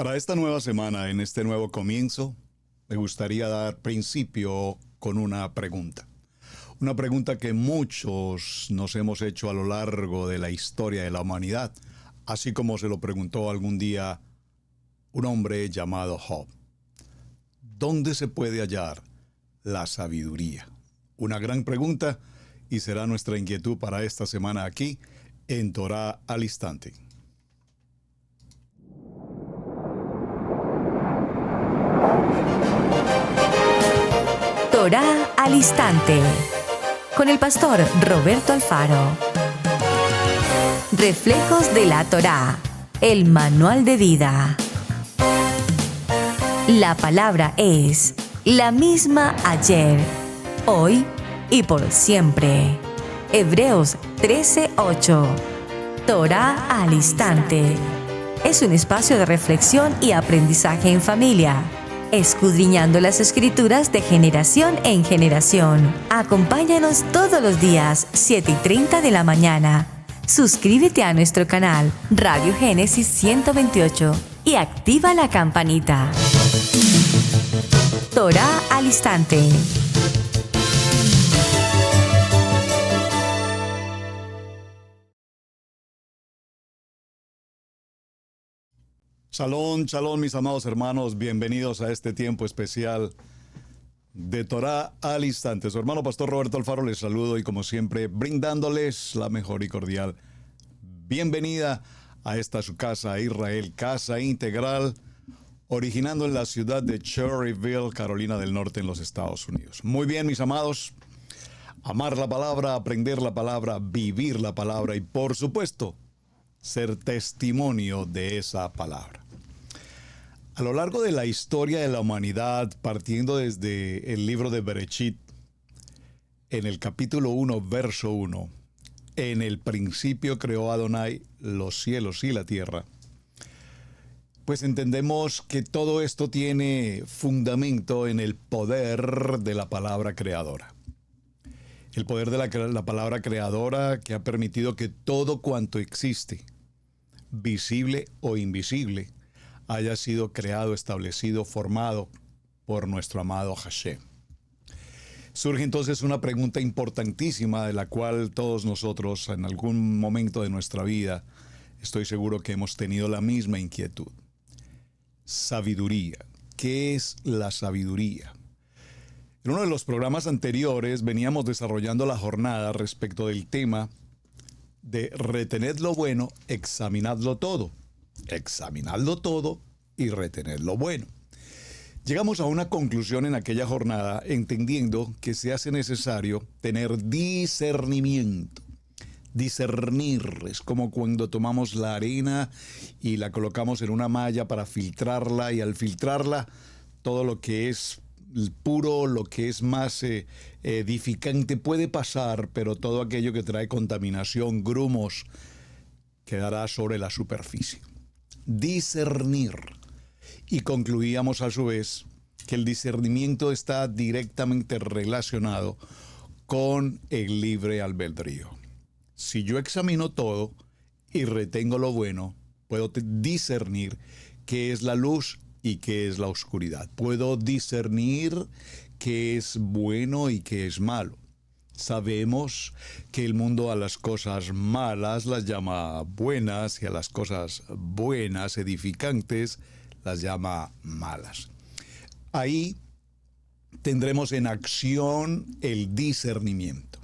Para esta nueva semana, en este nuevo comienzo, me gustaría dar principio con una pregunta. Una pregunta que muchos nos hemos hecho a lo largo de la historia de la humanidad, así como se lo preguntó algún día un hombre llamado Job. ¿Dónde se puede hallar la sabiduría? Una gran pregunta y será nuestra inquietud para esta semana aquí en Torá al Instante. Torá al Instante, con el pastor Roberto Alfaro. Reflejos de la Torá, el manual de vida. La palabra es la misma ayer, hoy y por siempre. Hebreos 13:8. Torá al Instante. Es un espacio de reflexión y aprendizaje en familia, escudriñando las Escrituras de generación en generación. Acompáñanos todos los días, 7:30 de la mañana. Suscríbete a nuestro canal Radio Génesis 128 y activa la campanita. Torá al Instante. Shalom, shalom, mis amados hermanos, bienvenidos a este tiempo especial de Torá al Instante. Su hermano pastor Roberto Alfaro les saludo y como siempre brindándoles la mejor y cordial bienvenida a esta su casa Israel, casa integral, originando en la ciudad de Cherryville, Carolina del Norte, en los Estados Unidos. Muy bien, mis amados, amar la palabra, aprender la palabra, vivir la palabra y por supuesto ser testimonio de esa palabra. A lo largo de la historia de la humanidad, partiendo desde el libro de Bereshit, en el capítulo 1, verso 1, en el principio creó Adonai los cielos y la tierra, pues entendemos que todo esto tiene fundamento en el poder de la palabra creadora. El poder de la palabra creadora que ha permitido que todo cuanto existe, visible o invisible, haya sido creado, establecido, formado por nuestro amado Hashem. Surge entonces una pregunta importantísima de la cual todos nosotros en algún momento de nuestra vida estoy seguro que hemos tenido la misma inquietud. Sabiduría. ¿Qué es la sabiduría? En uno de los programas anteriores veníamos desarrollando la jornada respecto del tema de retened lo bueno, examinadlo todo. Examinadlo todo y retened lo bueno. Llegamos a una conclusión en aquella jornada entendiendo que se hace necesario tener discernimiento. Discernir es como cuando tomamos la arena y la colocamos en una malla para filtrarla y al filtrarla todo lo que es puro, lo que es más edificante puede pasar, pero todo aquello que trae contaminación, grumos, quedará sobre la superficie. Discernir. Y concluíamos a su vez que el discernimiento está directamente relacionado con el libre albedrío. Si yo examino todo y retengo lo bueno, puedo discernir qué es la luz y qué es la oscuridad. Puedo discernir qué es bueno y qué es malo. Sabemos que el mundo a las cosas malas las llama buenas y a las cosas buenas, edificantes, las llama malas. Ahí tendremos en acción el discernimiento.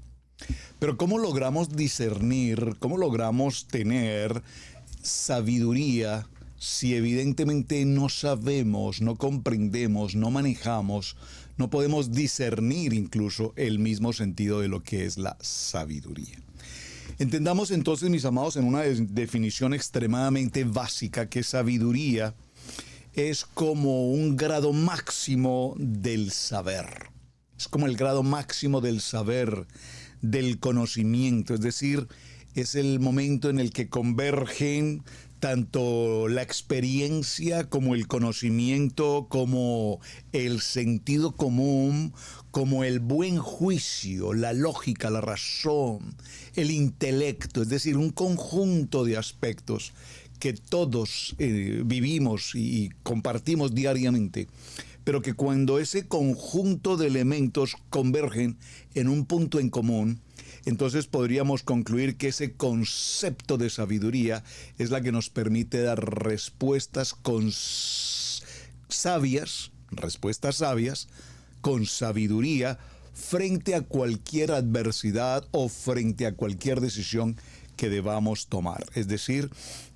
Pero ¿cómo logramos discernir, cómo logramos tener sabiduría si evidentemente no sabemos, no comprendemos, no manejamos, no podemos discernir incluso el mismo sentido de lo que es la sabiduría? Entendamos entonces, mis amados, en una definición extremadamente básica, que sabiduría es como un grado máximo del saber. Es como el grado máximo del saber, del conocimiento, es decir, es el momento en el que convergen tanto la experiencia como el conocimiento, como el sentido común, como el buen juicio, la lógica, la razón, el intelecto, es decir, un conjunto de aspectos que todos vivimos y compartimos diariamente, pero que cuando ese conjunto de elementos convergen en un punto en común, entonces podríamos concluir que ese concepto de sabiduría es la que nos permite dar respuestas sabias, con sabiduría, frente a cualquier adversidad o frente a cualquier decisión que debamos tomar. Es decir,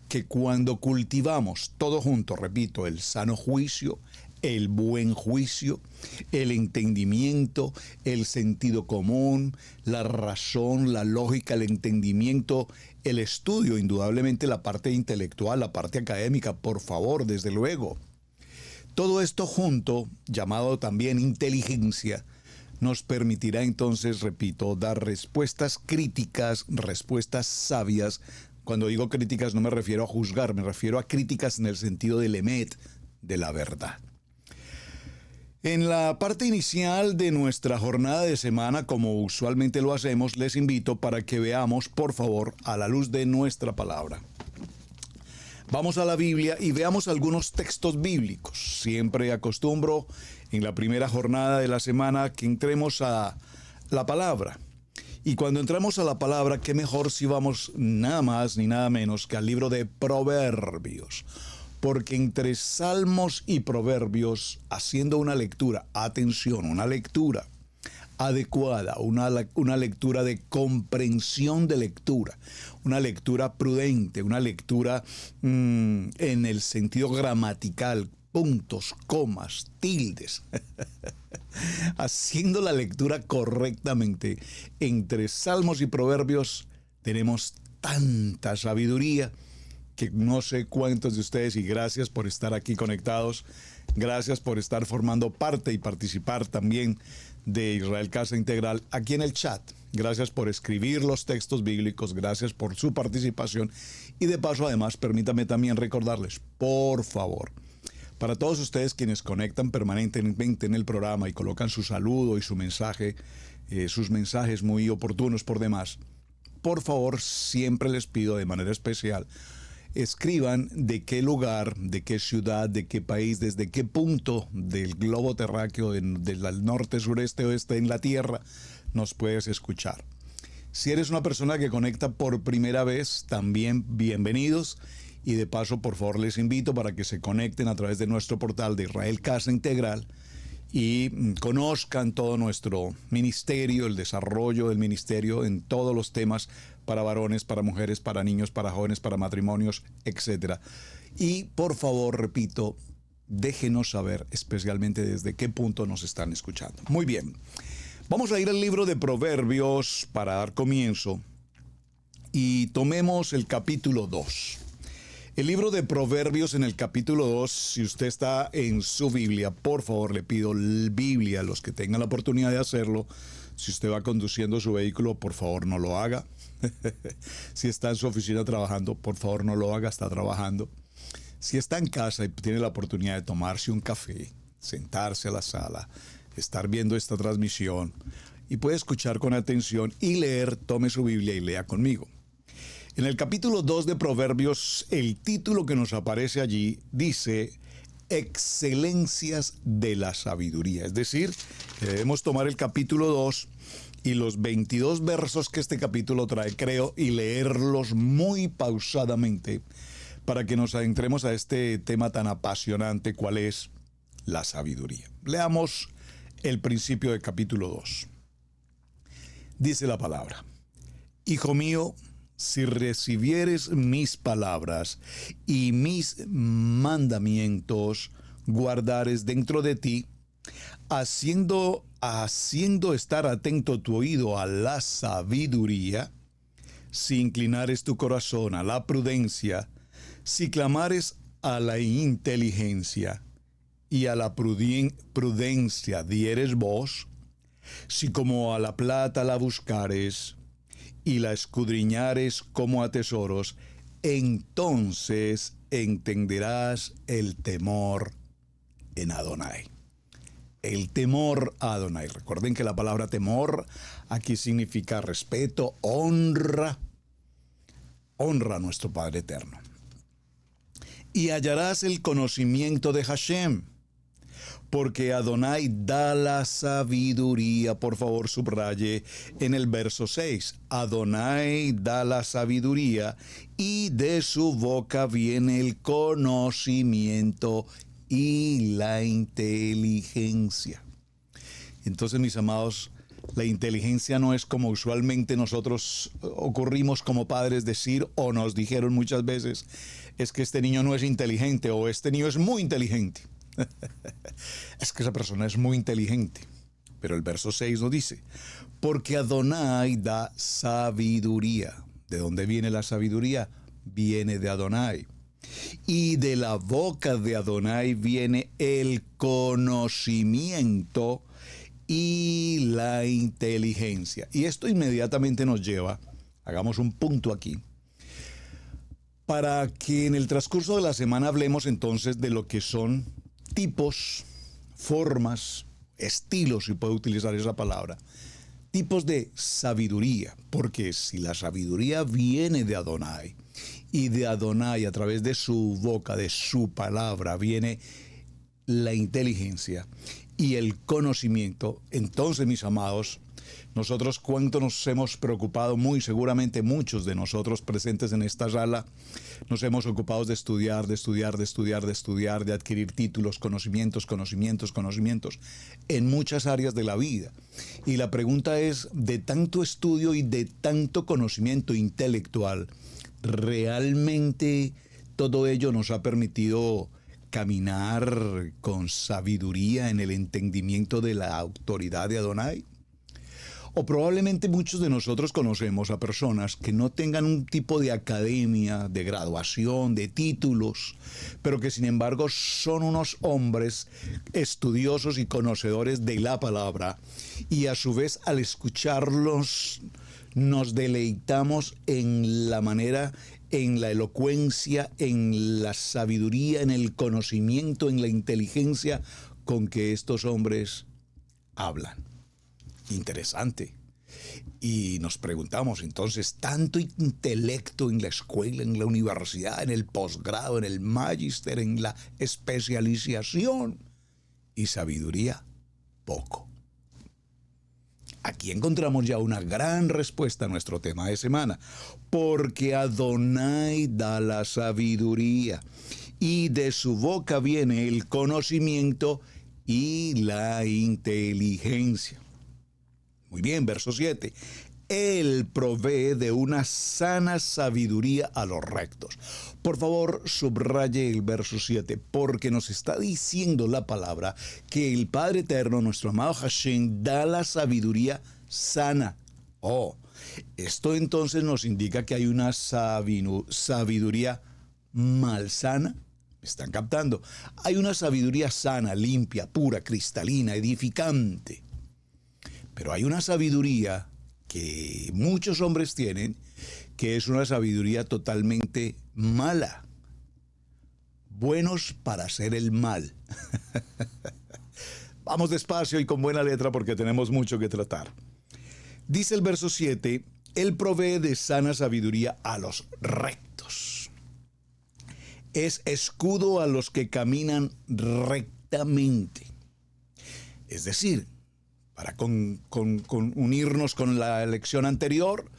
que cuando cultivamos todo junto, repito, el sano juicio, el buen juicio, el entendimiento, el sentido común, la razón, la lógica, el entendimiento, el estudio, indudablemente la parte intelectual, la parte académica, por favor, desde luego. Todo esto junto, llamado también inteligencia, nos permitirá entonces, repito, dar respuestas críticas, respuestas sabias. Cuando digo críticas no me refiero a juzgar, me refiero a críticas en el sentido del emet, de la verdad. En la parte inicial de nuestra jornada de semana, como usualmente lo hacemos, les invito para que veamos, por favor, a la luz de nuestra palabra. Vamos a la Biblia y veamos algunos textos bíblicos. Siempre acostumbro en la primera jornada de la semana que entremos a la palabra. Y cuando entramos a la palabra, qué mejor si vamos nada más ni nada menos que al libro de Proverbios. Porque entre Salmos y Proverbios, haciendo una lectura, atención, una lectura adecuada, una lectura de comprensión de lectura, una lectura prudente, una lectura en el sentido gramatical, puntos, comas, tildes, haciendo la lectura correctamente, entre Salmos y Proverbios tenemos tanta sabiduría que no sé cuántos de ustedes, y gracias por estar aquí conectados, gracias por estar formando parte y participar también de Israel Casa Integral aquí en el chat. Gracias por escribir los textos bíblicos, gracias por su participación y de paso además permítame también recordarles, por favor, para todos ustedes quienes conectan permanentemente en el programa y colocan su saludo y su mensaje, sus mensajes muy oportunos por demás, por favor siempre les pido de manera especial escriban de qué lugar, de qué ciudad, de qué país, desde qué punto del globo terráqueo, del norte, sureste, oeste en la Tierra, nos puedes escuchar. Si eres una persona que conecta por primera vez, también bienvenidos. Y de paso, por favor, les invito para que se conecten a través de nuestro portal de Israel Casa Integral y conozcan todo nuestro ministerio, el desarrollo del ministerio en todos los temas para varones, para mujeres, para niños, para jóvenes, para matrimonios, etc. Y por favor, repito, déjenos saber especialmente desde qué punto nos están escuchando. Muy bien, vamos a ir al libro de Proverbios para dar comienzo y tomemos el capítulo 2. El libro de Proverbios en el capítulo 2, si usted está en su Biblia, por favor le pido Biblia a los que tengan la oportunidad de hacerlo. Si usted va conduciendo su vehículo, por favor no lo haga. Si está en su oficina trabajando, por favor no lo haga, está trabajando. Si está en casa y tiene la oportunidad de tomarse un café, sentarse a la sala, estar viendo esta transmisión y puede escuchar con atención y leer, tome su Biblia y lea conmigo. En el capítulo 2 de Proverbios, el título que nos aparece allí dice Excelencias de la sabiduría. Es decir, que debemos tomar el capítulo 2 y los 22 versos que este capítulo trae, creo, y leerlos muy pausadamente para que nos adentremos a este tema tan apasionante, cuál es la sabiduría. Leamos el principio del capítulo 2. Dice la palabra: Hijo mío, si recibieres mis palabras y mis mandamientos guardares dentro de ti, haciendo estar atento tu oído a la sabiduría, si inclinares tu corazón a la prudencia, si clamares a la inteligencia y a la prudencia dieres voz, si como a la plata la buscares y la escudriñares como a tesoros, entonces entenderás el temor en Adonai. El temor a Adonai. Recuerden que la palabra temor aquí significa respeto, honra a nuestro Padre Eterno. y hallarás el conocimiento de Hashem. Porque Adonai da la sabiduría. Por favor, subraye en el verso 6. Adonai da la sabiduría y de su boca viene el conocimiento y la inteligencia. Entonces, mis amados, la inteligencia no es como usualmente nosotros ocurrimos como padres decir o nos dijeron muchas veces, es que este niño no es inteligente o este niño es muy inteligente. Es que esa persona es muy inteligente. Pero el verso 6 nos dice, porque Adonai da sabiduría. ¿De dónde viene la sabiduría? Viene de Adonai. Y de la boca de Adonai viene el conocimiento y la inteligencia. Y esto inmediatamente nos lleva, hagamos un punto aquí, para que en el transcurso de la semana hablemos entonces de lo que son tipos, formas, estilos, si puedo utilizar esa palabra, tipos de sabiduría, porque si la sabiduría viene de Adonai, y de Adonai a través de su boca, de su palabra, viene la inteligencia y el conocimiento, entonces, mis amados, nosotros cuánto nos hemos preocupado, muy seguramente muchos de nosotros presentes en esta sala, nos hemos ocupado de estudiar, de adquirir títulos, conocimientos en muchas áreas de la vida. Y la pregunta es, de tanto estudio y de tanto conocimiento intelectual, ¿realmente todo ello nos ha permitido caminar con sabiduría en el entendimiento de la autoridad de Adonai? O probablemente muchos de nosotros conocemos a personas que no tengan un tipo de academia, de graduación, de títulos, pero que sin embargo son unos hombres estudiosos y conocedores de la palabra, y a su vez al escucharlos nos deleitamos en la manera, en la elocuencia, en la sabiduría, en el conocimiento, en la inteligencia con que estos hombres hablan. Interesante. Y nos preguntamos entonces, tanto intelecto en la escuela, en la universidad, en el posgrado, en el magíster, en la especialización, y sabiduría, poco. Aquí encontramos ya una gran respuesta a nuestro tema de semana, porque Adonai da la sabiduría y de su boca viene el conocimiento y la inteligencia. Muy bien, verso 7. Él provee de una sana sabiduría a los rectos. Por favor, subraye el verso 7, porque nos está diciendo la palabra que el Padre Eterno, nuestro amado Hashem, da la sabiduría sana. Esto entonces nos indica que hay una sabiduría malsana. ¿Me están captando? Hay una sabiduría sana, limpia, pura, cristalina, edificante. Pero hay una sabiduría que muchos hombres tienen, que es una sabiduría totalmente mala. Buenos para hacer el mal. Vamos despacio y con buena letra porque tenemos mucho que tratar. Dice el verso 7, Él provee de sana sabiduría a los rectos. Es escudo a los que caminan rectamente. Es decir, para unirnos con la lección anterior,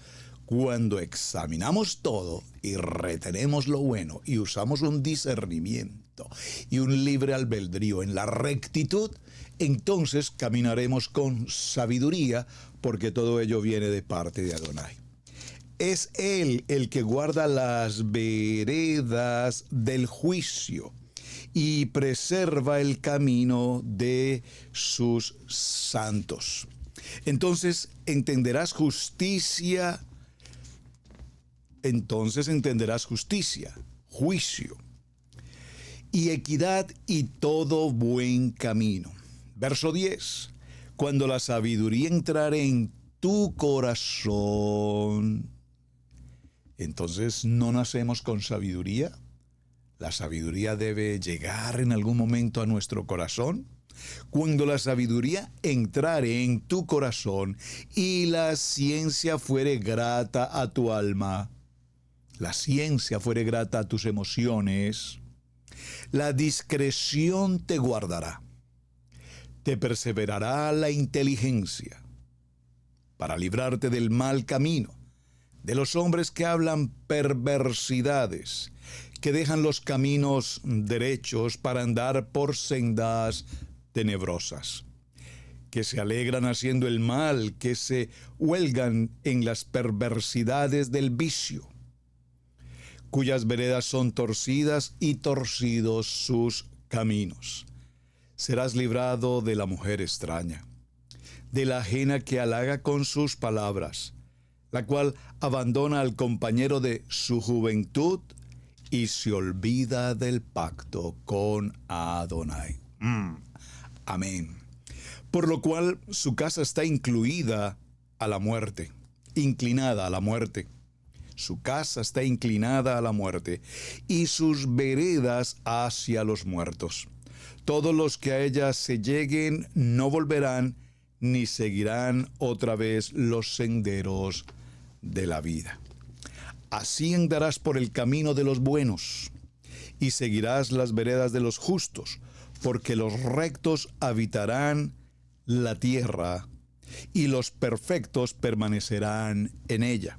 cuando examinamos todo y retenemos lo bueno y usamos un discernimiento y un libre albedrío en la rectitud, entonces caminaremos con sabiduría, porque todo ello viene de parte de Adonai. Es Él el que guarda las veredas del juicio y preserva el camino de sus santos. Entonces entenderás justicia, juicio y equidad y todo buen camino. Verso 10. Cuando la sabiduría entrare en tu corazón, entonces no nacemos con sabiduría. La sabiduría debe llegar en algún momento a nuestro corazón. Cuando la sabiduría entrare en tu corazón y la ciencia fuere grata a tu alma, la ciencia fuere grata a tus emociones, La discreción te guardará. Te perseverará la inteligencia para librarte del mal camino, de los hombres que hablan perversidades, que dejan los caminos derechos para andar por sendas tenebrosas, que se alegran haciendo el mal, que se huelgan en las perversidades del vicio, cuyas veredas son torcidas y torcidos sus caminos. Serás librado de la mujer extraña, de la ajena que halaga con sus palabras, la cual abandona al compañero de su juventud y se olvida del pacto con Adonai. Amén. Por lo cual su casa está inclinada a la muerte. Su casa está inclinada a la muerte y sus veredas hacia los muertos. Todos los que a ella se lleguen no volverán ni seguirán otra vez los senderos de la vida. Así andarás por el camino de los buenos y seguirás las veredas de los justos, porque los rectos habitarán la tierra y los perfectos permanecerán en ella.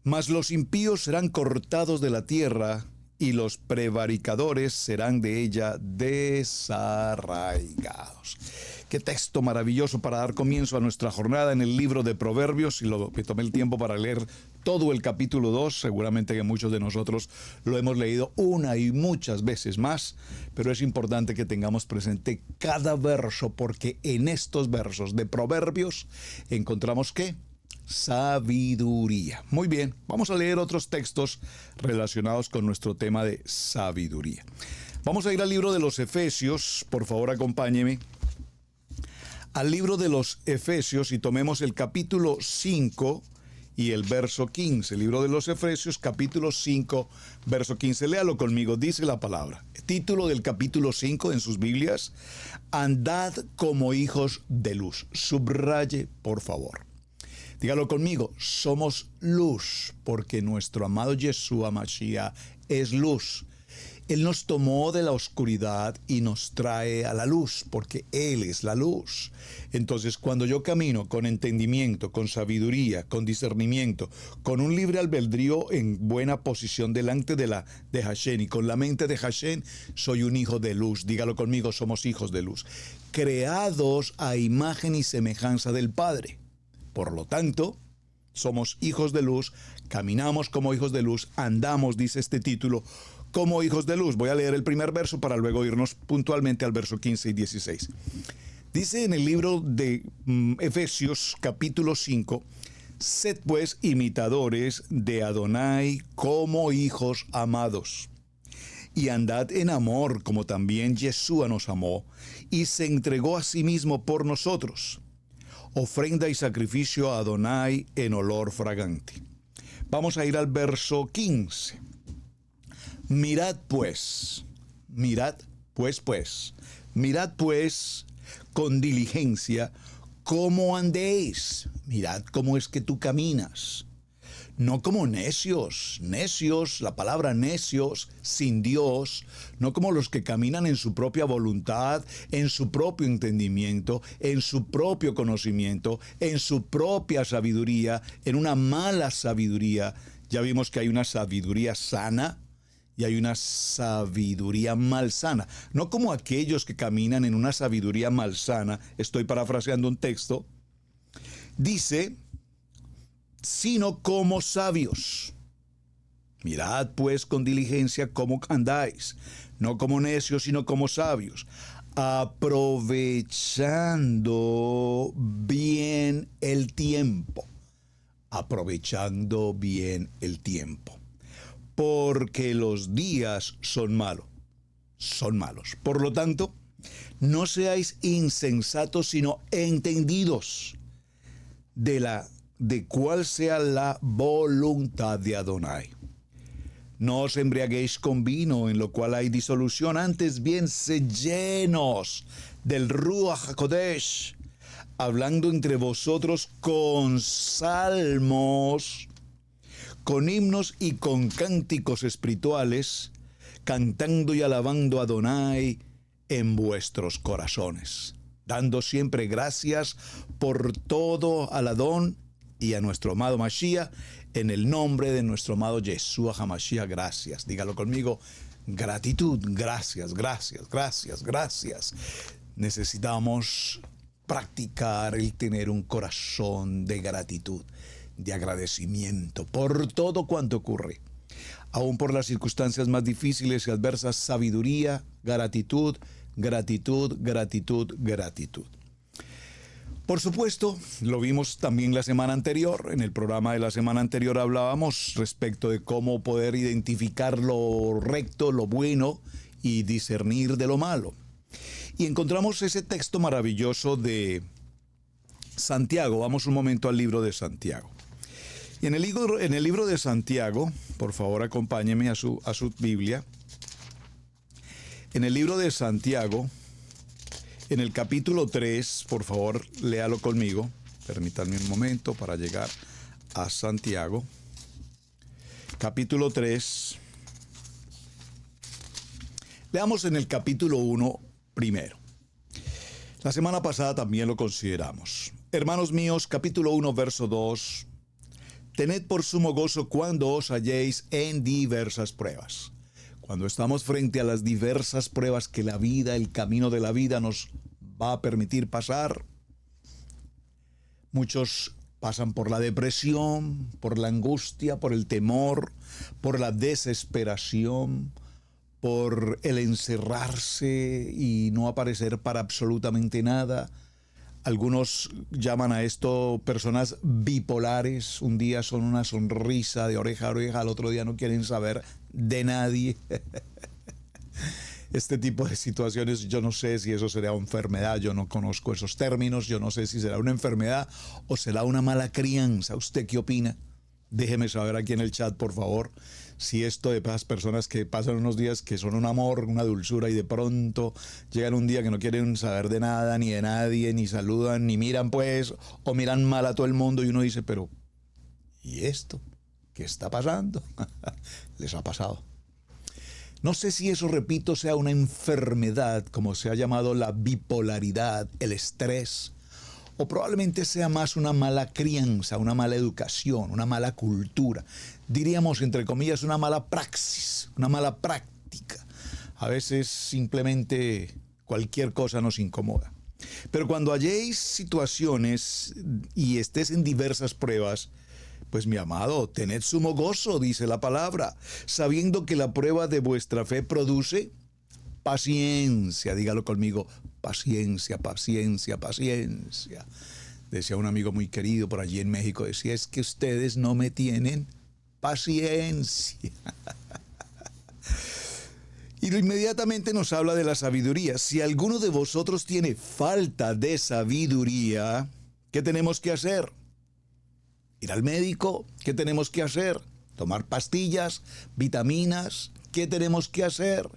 Mas los impíos serán cortados de la tierra y los prevaricadores serán de ella desarraigados. Qué texto maravilloso para dar comienzo a nuestra jornada en el libro de Proverbios. Y me tomé el tiempo para leer todo el capítulo 2. Seguramente que muchos de nosotros lo hemos leído una y muchas veces más, pero es importante que tengamos presente cada verso, porque en estos versos de Proverbios encontramos ¿qué? Sabiduría. Muy bien, vamos a leer otros textos relacionados con nuestro tema de sabiduría. Vamos a ir al libro de los Efesios. Por favor, acompáñeme al libro de los Efesios y tomemos el capítulo 5 y el verso 15. El libro de los Efesios, capítulo 5, verso 15. Léalo conmigo, dice la palabra. Título del capítulo 5 en sus Biblias: Andad como hijos de luz. Subraye, por favor. Dígalo conmigo: somos luz, porque nuestro amado Yeshua Mashiach es luz. Él nos tomó de la oscuridad y nos trae a la luz, porque Él es la luz. Entonces, cuando yo camino con entendimiento, con sabiduría, con discernimiento, con un libre albedrío en buena posición delante de Hashem y con la mente de Hashem, soy un hijo de luz. Dígalo conmigo: somos hijos de luz, creados a imagen y semejanza del Padre. Por lo tanto, somos hijos de luz, caminamos como hijos de luz, andamos, dice este título, como hijos de luz. Voy a leer el primer verso para luego irnos puntualmente al verso 15 y 16. Dice en el libro de Efesios capítulo 5: Sed pues imitadores de Adonai como hijos amados, y andad en amor como también Yeshua nos amó y se entregó a sí mismo por nosotros, ofrenda y sacrificio a Adonai en olor fragante. Vamos a ir al verso 15. Mirad pues con diligencia cómo andéis. Mirad cómo es que tú caminas. No como necios, la palabra necios, sin Dios, no como los que caminan en su propia voluntad, en su propio entendimiento, en su propio conocimiento, en su propia sabiduría, en una mala sabiduría. Ya vimos que hay una sabiduría sana y hay una sabiduría malsana. No como aquellos que caminan en una sabiduría malsana. Estoy parafraseando un texto. Dice: sino como sabios. Mirad pues con diligencia cómo andáis, no como necios, sino como sabios, aprovechando bien el tiempo. Aprovechando bien el tiempo. Porque los días son malos. Por lo tanto, no seáis insensatos, sino entendidos de cuál sea la voluntad de Adonai. No os embriaguéis con vino, en lo cual hay disolución, antes bien sed llenos del Ruach HaKodesh, hablando entre vosotros con salmos, con himnos y con cánticos espirituales, cantando y alabando a Adonai en vuestros corazones, dando siempre gracias por todo al Adón y a nuestro amado Mashiach, en el nombre de nuestro amado Yeshua HaMashiach. Gracias. Dígalo conmigo. Gratitud. Gracias, gracias, gracias, gracias. Necesitamos practicar el tener un corazón de gratitud, de agradecimiento por todo cuanto ocurre. Aún por las circunstancias más difíciles y adversas, sabiduría, gratitud, gratitud, gratitud, gratitud. Por supuesto, lo vimos también la semana anterior. En el programa de la semana anterior hablábamos respecto de cómo poder identificar lo recto, lo bueno y discernir de lo malo. Y encontramos ese texto maravilloso de Santiago. Vamos un momento al libro de Santiago. Y en el libro de Santiago, por favor acompáñeme a su Biblia. En el libro de Santiago, en el capítulo 3, por favor, léalo conmigo. Permítanme un momento para llegar a Santiago. Capítulo 3. Leamos en el capítulo 1 primero. La semana pasada también lo consideramos. Hermanos míos, capítulo 1, verso 2. Tened por sumo gozo cuando os halléis en diversas pruebas. Cuando estamos frente a las diversas pruebas que la vida, el camino de la vida nos va a permitir pasar. Muchos pasan por la depresión, por la angustia, por el temor, por la desesperación, por el encerrarse y no aparecer para absolutamente nada. Algunos llaman a esto personas bipolares. Un día son una sonrisa de oreja a oreja, al otro día no quieren saber de nadie. Este tipo de situaciones, yo no sé si eso será una enfermedad, yo no conozco esos términos, yo no sé si será una enfermedad o será una mala crianza. ¿Usted qué opina? Déjeme saber aquí en el chat, por favor, si esto de esas personas que pasan unos días que son un amor, una dulzura y de pronto llegan un día que no quieren saber de nada, ni de nadie, ni saludan, ni miran pues, o miran mal a todo el mundo y uno dice, pero, ¿y esto? ¿Qué está pasando? Les ha pasado. No sé si eso, repito, sea una enfermedad, como se ha llamado la bipolaridad, el estrés, o probablemente sea más una mala crianza, una mala educación, una mala cultura. Diríamos, entre comillas, una mala praxis, una mala práctica. A veces simplemente cualquier cosa nos incomoda. Pero cuando halléis situaciones y estés en diversas pruebas, pues mi amado, tened sumo gozo, dice la palabra, sabiendo que la prueba de vuestra fe produce paciencia. Dígalo conmigo, paciencia, paciencia, paciencia. Decía un amigo muy querido por allí en México, decía, es que ustedes no me tienen paciencia. Y inmediatamente nos habla de la sabiduría. Si alguno de vosotros tiene falta de sabiduría, ¿qué tenemos que hacer? Ir al médico. ¿Qué tenemos que hacer? Tomar pastillas, vitaminas. ¿Qué tenemos que hacer?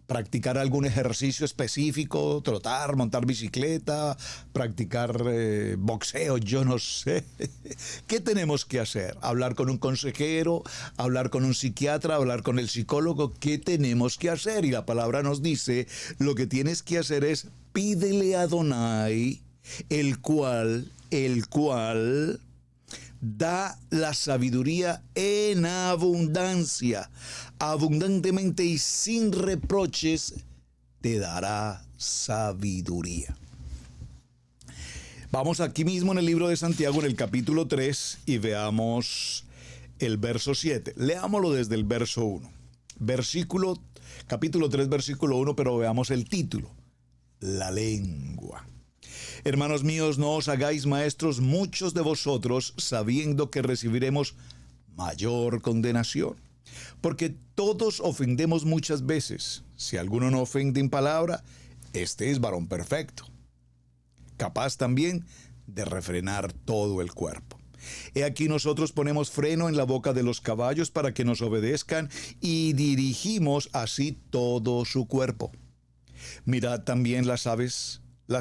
Practicar algún ejercicio específico, trotar, montar bicicleta, practicar boxeo, yo no sé. ¿Qué tenemos que hacer? ¿Hablar con un consejero? ¿Hablar con un psiquiatra? ¿Hablar con el psicólogo? ¿Qué tenemos que hacer? Y la palabra nos dice, lo que tienes que hacer es pídele a Adonai, el cual da la sabiduría en abundancia, abundantemente y sin reproches, te dará sabiduría. Vamos aquí mismo en el libro de Santiago, en el capítulo 3, y veamos el verso 7. Leámoslo desde el verso 1. Capítulo 3, versículo 1, pero veamos el título. La lengua. Hermanos míos, no os hagáis maestros muchos de vosotros, sabiendo que recibiremos mayor condenación. Porque todos ofendemos muchas veces. Si alguno no ofende en palabra, este es varón perfecto, capaz también de refrenar todo el cuerpo. He aquí nosotros ponemos freno en la boca de los caballos para que nos obedezcan y dirigimos así todo su cuerpo. Mirad también las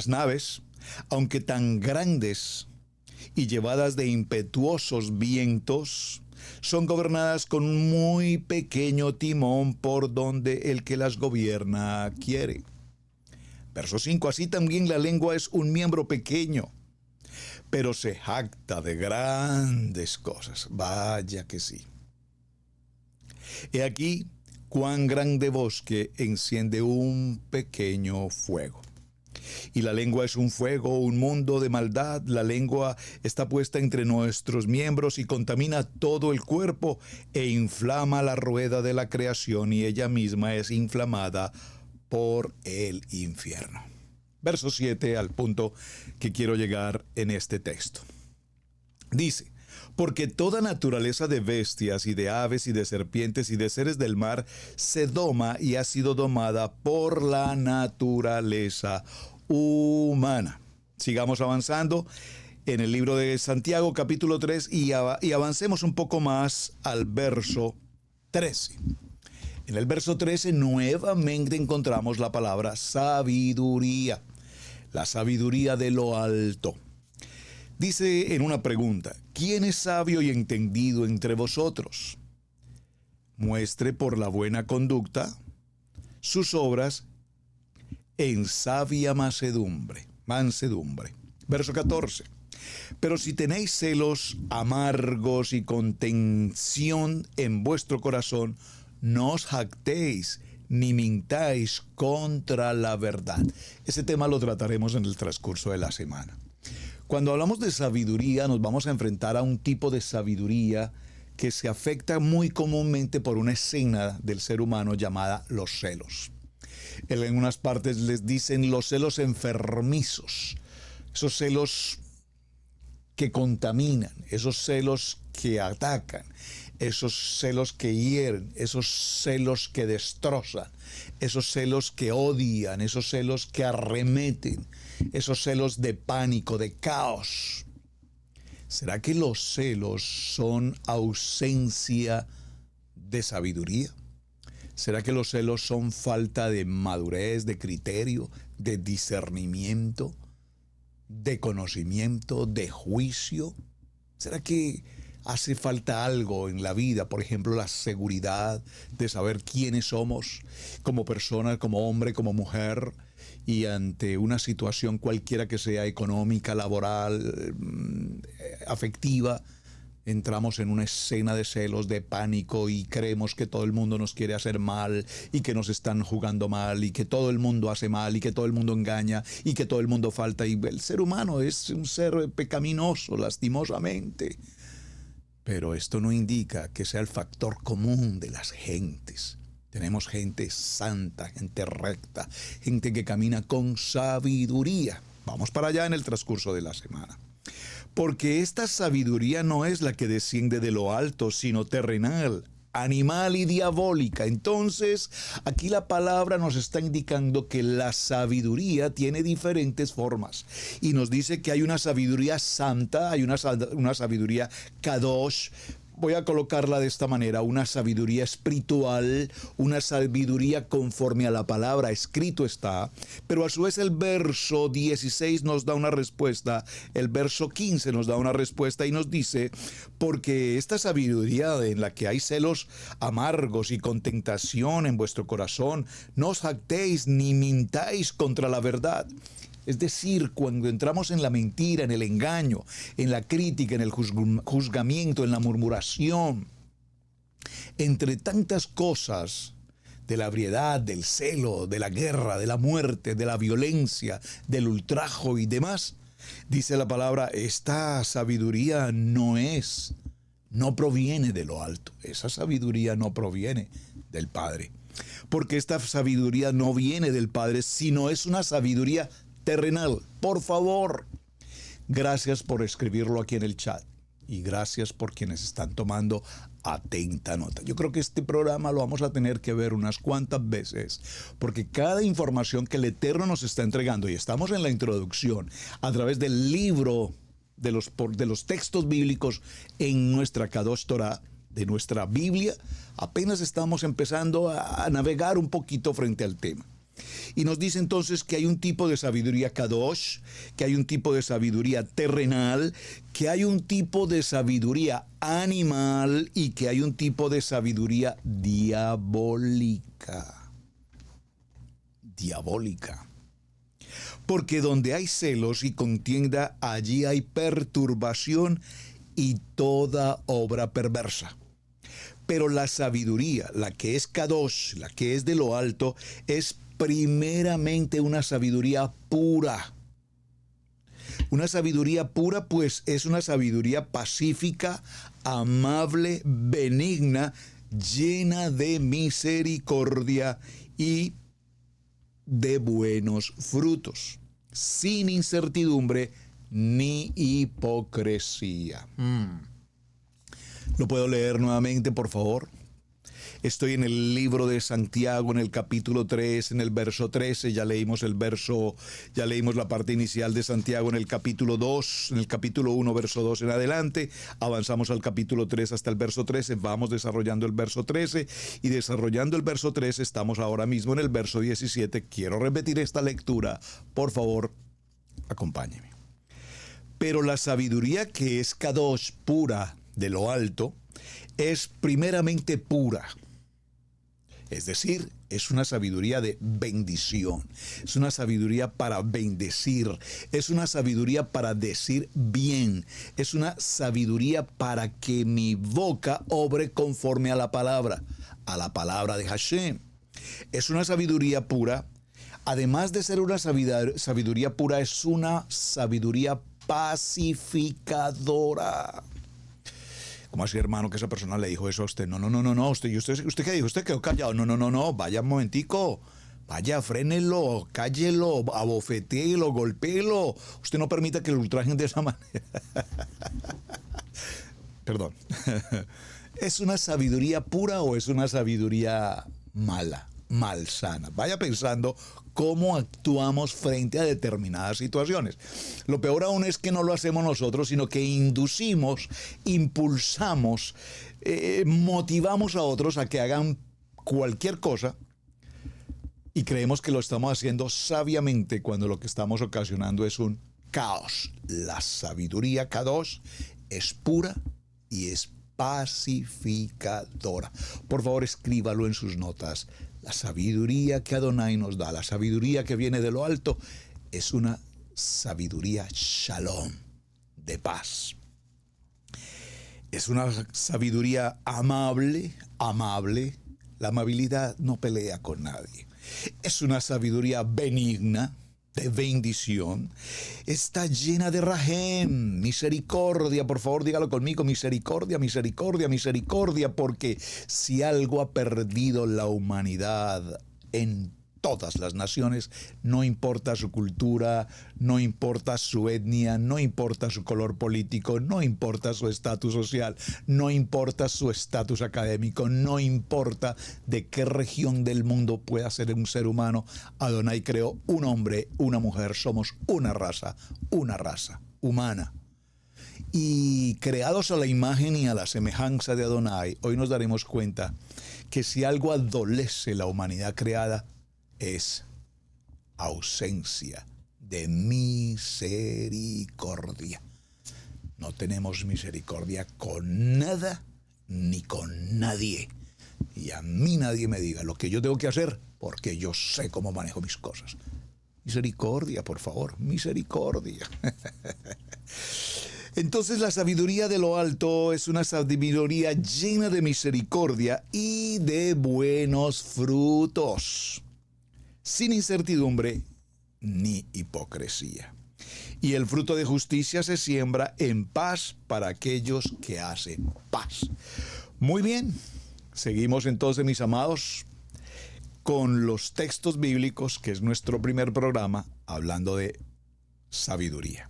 naves, aunque tan grandes y llevadas de impetuosos vientos, son gobernadas con un muy pequeño timón por donde el que las gobierna quiere. Verso 5, así también la lengua es un miembro pequeño, pero se jacta de grandes cosas. Vaya que sí. He aquí cuán grande bosque enciende un pequeño fuego. Y la lengua es un fuego, un mundo de maldad. La lengua está puesta entre nuestros miembros y contamina todo el cuerpo e inflama la rueda de la creación, y ella misma es inflamada por el infierno. Verso 7, al punto que quiero llegar en este texto. Dice: porque toda naturaleza de bestias y de aves y de serpientes y de seres del mar se doma y ha sido domada por la naturaleza humana. Sigamos avanzando en el libro de Santiago, capítulo 3, y avancemos un poco más al verso 13. En el verso 13 nuevamente encontramos la palabra sabiduría, la sabiduría de lo alto. Dice en una pregunta: ¿quién es sabio y entendido entre vosotros? Muestre por la buena conducta sus obras en sabia mansedumbre. Verso 14. Pero si tenéis celos amargos y contención en vuestro corazón, no os jactéis ni mintáis contra la verdad. Ese tema lo trataremos en el transcurso de la semana. Cuando hablamos de sabiduría, nos vamos a enfrentar a un tipo de sabiduría que se afecta muy comúnmente por una escena del ser humano llamada los celos. En unas partes les dicen los celos enfermizos, esos celos que contaminan, esos celos que atacan, esos celos que hieren, esos celos que destrozan, esos celos que odian, esos celos que arremeten, esos celos de pánico, de caos. ¿Será que los celos son ausencia de sabiduría? ¿Será que los celos son falta de madurez, de criterio, de discernimiento, de conocimiento, de juicio? ¿Será que hace falta algo en la vida? Por ejemplo, la seguridad de saber quiénes somos como persona, como hombre, como mujer, y ante una situación cualquiera que sea, económica, laboral, afectiva, entramos en una escena de celos, de pánico, y creemos que todo el mundo nos quiere hacer mal y que nos están jugando mal y que todo el mundo hace mal y que todo el mundo engaña y que todo el mundo falta. Y el ser humano es un ser pecaminoso, lastimosamente. Pero esto no indica que sea el factor común de las gentes. Tenemos gente santa, gente recta, gente que camina con sabiduría. Vamos para allá en el transcurso de la semana. Porque esta sabiduría no es la que desciende de lo alto, sino terrenal, animal y diabólica. Entonces, aquí la palabra nos está indicando que la sabiduría tiene diferentes formas. Y nos dice que hay una sabiduría santa, hay una sabiduría kadosh. Voy a colocarla de esta manera: una sabiduría espiritual, una sabiduría conforme a la palabra, escrito está. Pero a su vez el verso 16 nos da una respuesta, el verso 15 nos da una respuesta y nos dice: porque esta sabiduría en la que hay celos amargos y contentación en vuestro corazón, no os jactéis ni mintáis contra la verdad. Es decir, cuando entramos en la mentira, en el engaño, en la crítica, en el juzgamiento, en la murmuración, entre tantas cosas, de la ebriedad, del celo, de la guerra, de la muerte, de la violencia, del ultrajo y demás, dice la palabra, esta sabiduría no proviene de lo alto. Esa sabiduría no proviene del Padre. Porque esta sabiduría no viene del Padre, sino es una sabiduría terrenal. Por favor, gracias por escribirlo aquí en el chat y gracias por quienes están tomando atenta nota. Yo creo que este programa lo vamos a tener que ver unas cuantas veces, porque cada información que el Eterno nos está entregando, y estamos en la introducción a través del libro de los textos bíblicos en nuestra Kadosh Torah, de nuestra Biblia, apenas estamos empezando a navegar un poquito frente al tema. Y nos dice entonces que hay un tipo de sabiduría kadosh, que hay un tipo de sabiduría terrenal, que hay un tipo de sabiduría animal y que hay un tipo de sabiduría diabólica. Diabólica. Porque donde hay celos y contienda, allí hay perturbación y toda obra perversa. Pero la sabiduría, la que es kadosh, la que es de lo alto, es primeramente una sabiduría pura. Una sabiduría pura, pues, es una sabiduría pacífica, amable, benigna, llena de misericordia y de buenos frutos, sin incertidumbre ni hipocresía. ¿Lo puedo leer nuevamente, por favor? Estoy en el libro de Santiago, en el capítulo 3, en el verso 13. Ya leímos la parte inicial de Santiago en el capítulo 2, en el capítulo 1, verso 2 en adelante. Avanzamos al capítulo 3 hasta el verso 13. Vamos desarrollando el verso 13 y desarrollando el verso 13 estamos ahora mismo en el verso 17. Quiero repetir esta lectura. Por favor, acompáñeme. Pero la sabiduría que es kadosh, pura, de lo alto, es primeramente pura. Es decir, es una sabiduría de bendición, es una sabiduría para bendecir, es una sabiduría para decir bien, es una sabiduría para que mi boca obre conforme a la palabra de Hashem. Es una sabiduría pura, además de ser una sabiduría pura, es una sabiduría pacificadora. ¿Cómo así, hermano, que esa persona le dijo eso a usted? No, usted qué dijo, usted quedó callado. No, vaya un momentico, vaya, frénelo, cállelo, abofetéelo, golpéelo. Usted no permita que lo ultrajen de esa manera. Perdón. ¿Es una sabiduría pura o es una sabiduría mala, malsana? Vaya pensando cómo actuamos frente a determinadas situaciones. Lo peor aún es que no lo hacemos nosotros, sino que inducimos, impulsamos, motivamos a otros a que hagan cualquier cosa y creemos que lo estamos haciendo sabiamente cuando lo que estamos ocasionando es un caos. La sabiduría kadosh es pura y es pacificadora. Por favor, escríbalo en sus notas. La sabiduría que Adonai nos da, la sabiduría que viene de lo alto, es una sabiduría shalom, de paz. Es una sabiduría amable. La amabilidad no pelea con nadie. Es una sabiduría benigna, de bendición. Está llena de rahem, misericordia. Por favor, dígalo conmigo, misericordia, porque si algo ha perdido la humanidad en todas las naciones, no importa su cultura, no importa su etnia, no importa su color político, no importa su estatus social, no importa su estatus académico, no importa de qué región del mundo pueda ser un ser humano, Adonai creó un hombre, una mujer, somos una raza humana. Y creados a la imagen y a la semejanza de Adonai, hoy nos daremos cuenta que si algo adolece la humanidad creada, es ausencia de misericordia. No tenemos misericordia con nada ni con nadie. Y a mí nadie me diga lo que yo tengo que hacer, porque yo sé cómo manejo mis cosas. Misericordia, por favor, misericordia. Entonces la sabiduría de lo alto es una sabiduría llena de misericordia y de buenos frutos, sin incertidumbre ni hipocresía. Y el fruto de justicia se siembra en paz para aquellos que hacen paz. Muy bien, seguimos entonces, mis amados, con los textos bíblicos, que es nuestro primer programa, hablando de sabiduría.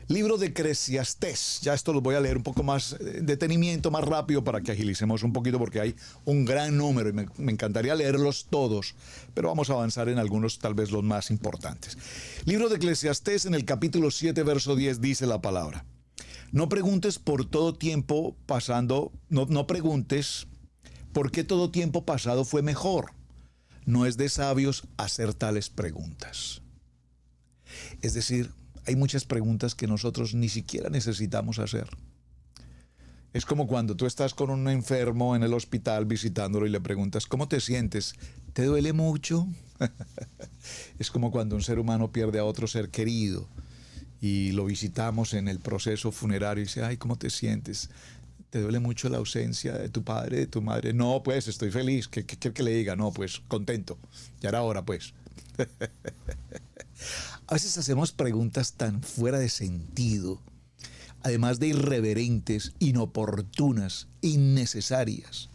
Libro de Eclesiastés. Ya esto lo voy a leer un poco más detenimiento, más rápido, para que agilicemos un poquito, porque hay un gran número y me encantaría leerlos todos, pero vamos a avanzar en algunos, tal vez los más importantes. Libro de Eclesiastés, en el capítulo 7, verso 10, dice la palabra: no preguntes por todo tiempo pasando, no preguntes por qué todo tiempo pasado fue mejor. no es de sabios hacer tales preguntas. Es decir, hay muchas preguntas que nosotros ni siquiera necesitamos hacer. Es como cuando tú estás con un enfermo en el hospital visitándolo y le preguntas, ¿cómo te sientes? ¿Te duele mucho? Es como cuando un ser humano pierde a otro ser querido y lo visitamos en el proceso funerario y dice, ay, ¿cómo te sientes? ¿Te duele mucho la ausencia de tu padre, de tu madre? No, pues estoy feliz. ¿Qué quiere que le diga? No, pues contento. Ya era hora, pues. A veces hacemos preguntas tan fuera de sentido, además de irreverentes, inoportunas, innecesarias.